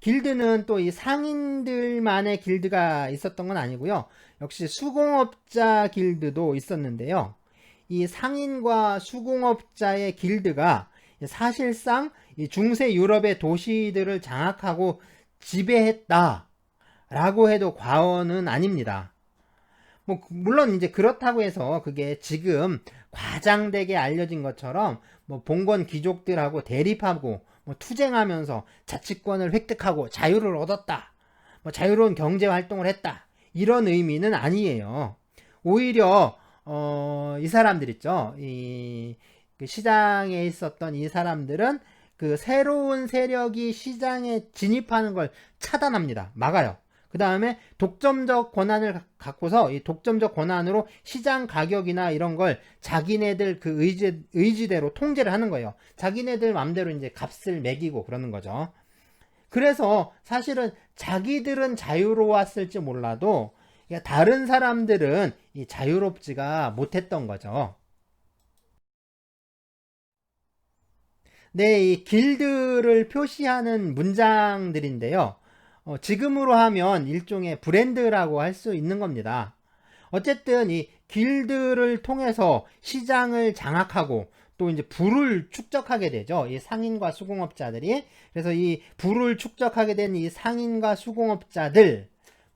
길드는 또 이 상인들만의 길드가 있었던 건 아니고요. 역시 수공업자 길드도 있었는데요. 이 상인과 수공업자의 길드가 사실상 이 중세 유럽의 도시들을 장악하고 지배했다라고 해도 과언은 아닙니다. 뭐 물론 이제 그렇다고 해서 그게 지금 과장되게 알려진 것처럼 뭐 봉건 귀족들하고 대립하고 뭐 투쟁하면서 자치권을 획득하고 자유를 얻었다, 뭐 자유로운 경제 활동을 했다, 이런 의미는 아니에요. 오히려 이 사람들 있죠. 그 시장에 있었던 이 사람들은 그 새로운 세력이 시장에 진입하는 걸 차단합니다. 막아요. 그 다음에 독점적 권한을 갖고서 이 독점적 권한으로 시장 가격이나 이런 걸 자기네들 그 의지대로 통제를 하는 거예요. 자기네들 맘대로 이제 값을 매기고 그러는 거죠. 그래서 사실은 자기들은 자유로웠을지 몰라도 다른 사람들은 이 자유롭지가 못했던 거죠. 네, 이 길드를 표시하는 문장들인데요. 지금으로 하면 일종의 브랜드라고 할 수 있는 겁니다. 어쨌든 이 길드를 통해서 시장을 장악하고 또 이제 부를 축적하게 되죠. 이 상인과 수공업자들이. 그래서 이 부를 축적하게 된 이 상인과 수공업자들,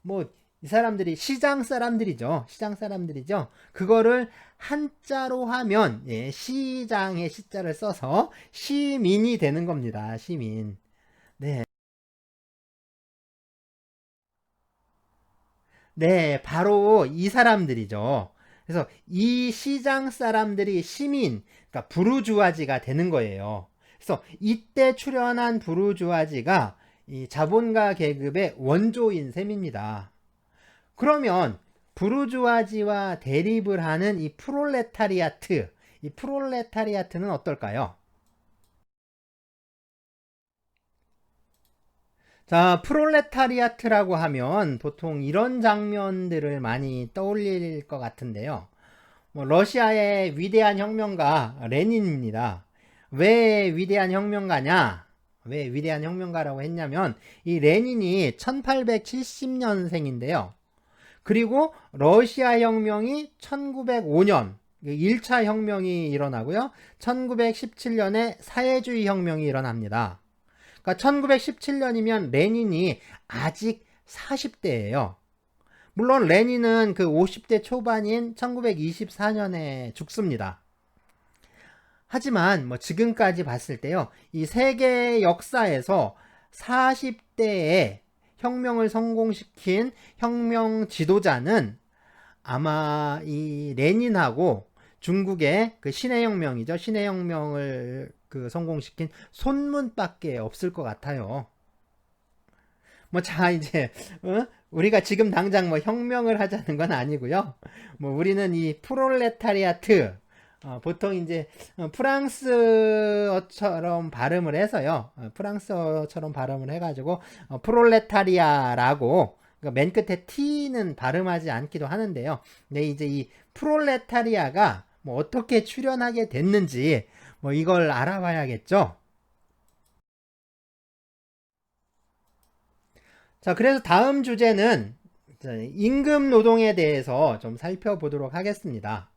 뭐 이 사람들이 시장 사람들이죠. 시장 사람들이죠. 그거를 한자로 하면 시장의 시자를 써서 시민이 되는 겁니다. 시민. 네. 네, 바로 이 사람들이죠. 그래서 이 시장 사람들이 시민, 그러니까 부르주아지가 되는 거예요. 그래서 이때 출현한 부르주아지가 이 자본가 계급의 원조인 셈입니다. 그러면 부르주아지와 대립을 하는 이 프롤레타리아트는 어떨까요? 자, 프롤레타리아트라고 하면 보통 이런 장면들을 많이 떠올릴 것 같은데요. 뭐 러시아의 위대한 혁명가 레닌입니다. 왜 위대한 혁명가냐? 왜 위대한 혁명가라고 했냐면 이 레닌이 1870년생인데요. 그리고 러시아 혁명이 1905년 1차 혁명이 일어나고요. 1917년에 사회주의 혁명이 일어납니다. 그러니까 1917년이면 레닌이 아직 40대예요. 물론 레닌은 그 50대 초반인 1924년에 죽습니다. 하지만 뭐 지금까지 봤을 때요. 이 세계 역사에서 40대에 혁명을 성공시킨 혁명 지도자는 아마 이 레닌하고 중국의 그 신해혁명이죠. 신해혁명을 그 성공시킨 손문밖에 없을 것 같아요. 뭐 자 이제 우리가 지금 당장 뭐 혁명을 하자는 건 아니고요. 뭐 우리는 이 프롤레타리아트 보통 이제 프랑스어처럼 발음을 해서요. 프랑스어처럼 발음을 해가지고 프롤레타리아라고 그러니까 맨 끝에 T는 발음하지 않기도 하는데요. 근데 이제 이 프롤레타리아가 뭐 어떻게 출현하게 됐는지 뭐 이걸 알아봐야겠죠. 자, 그래서 다음 주제는 임금 노동에 대해서 좀 살펴보도록 하겠습니다.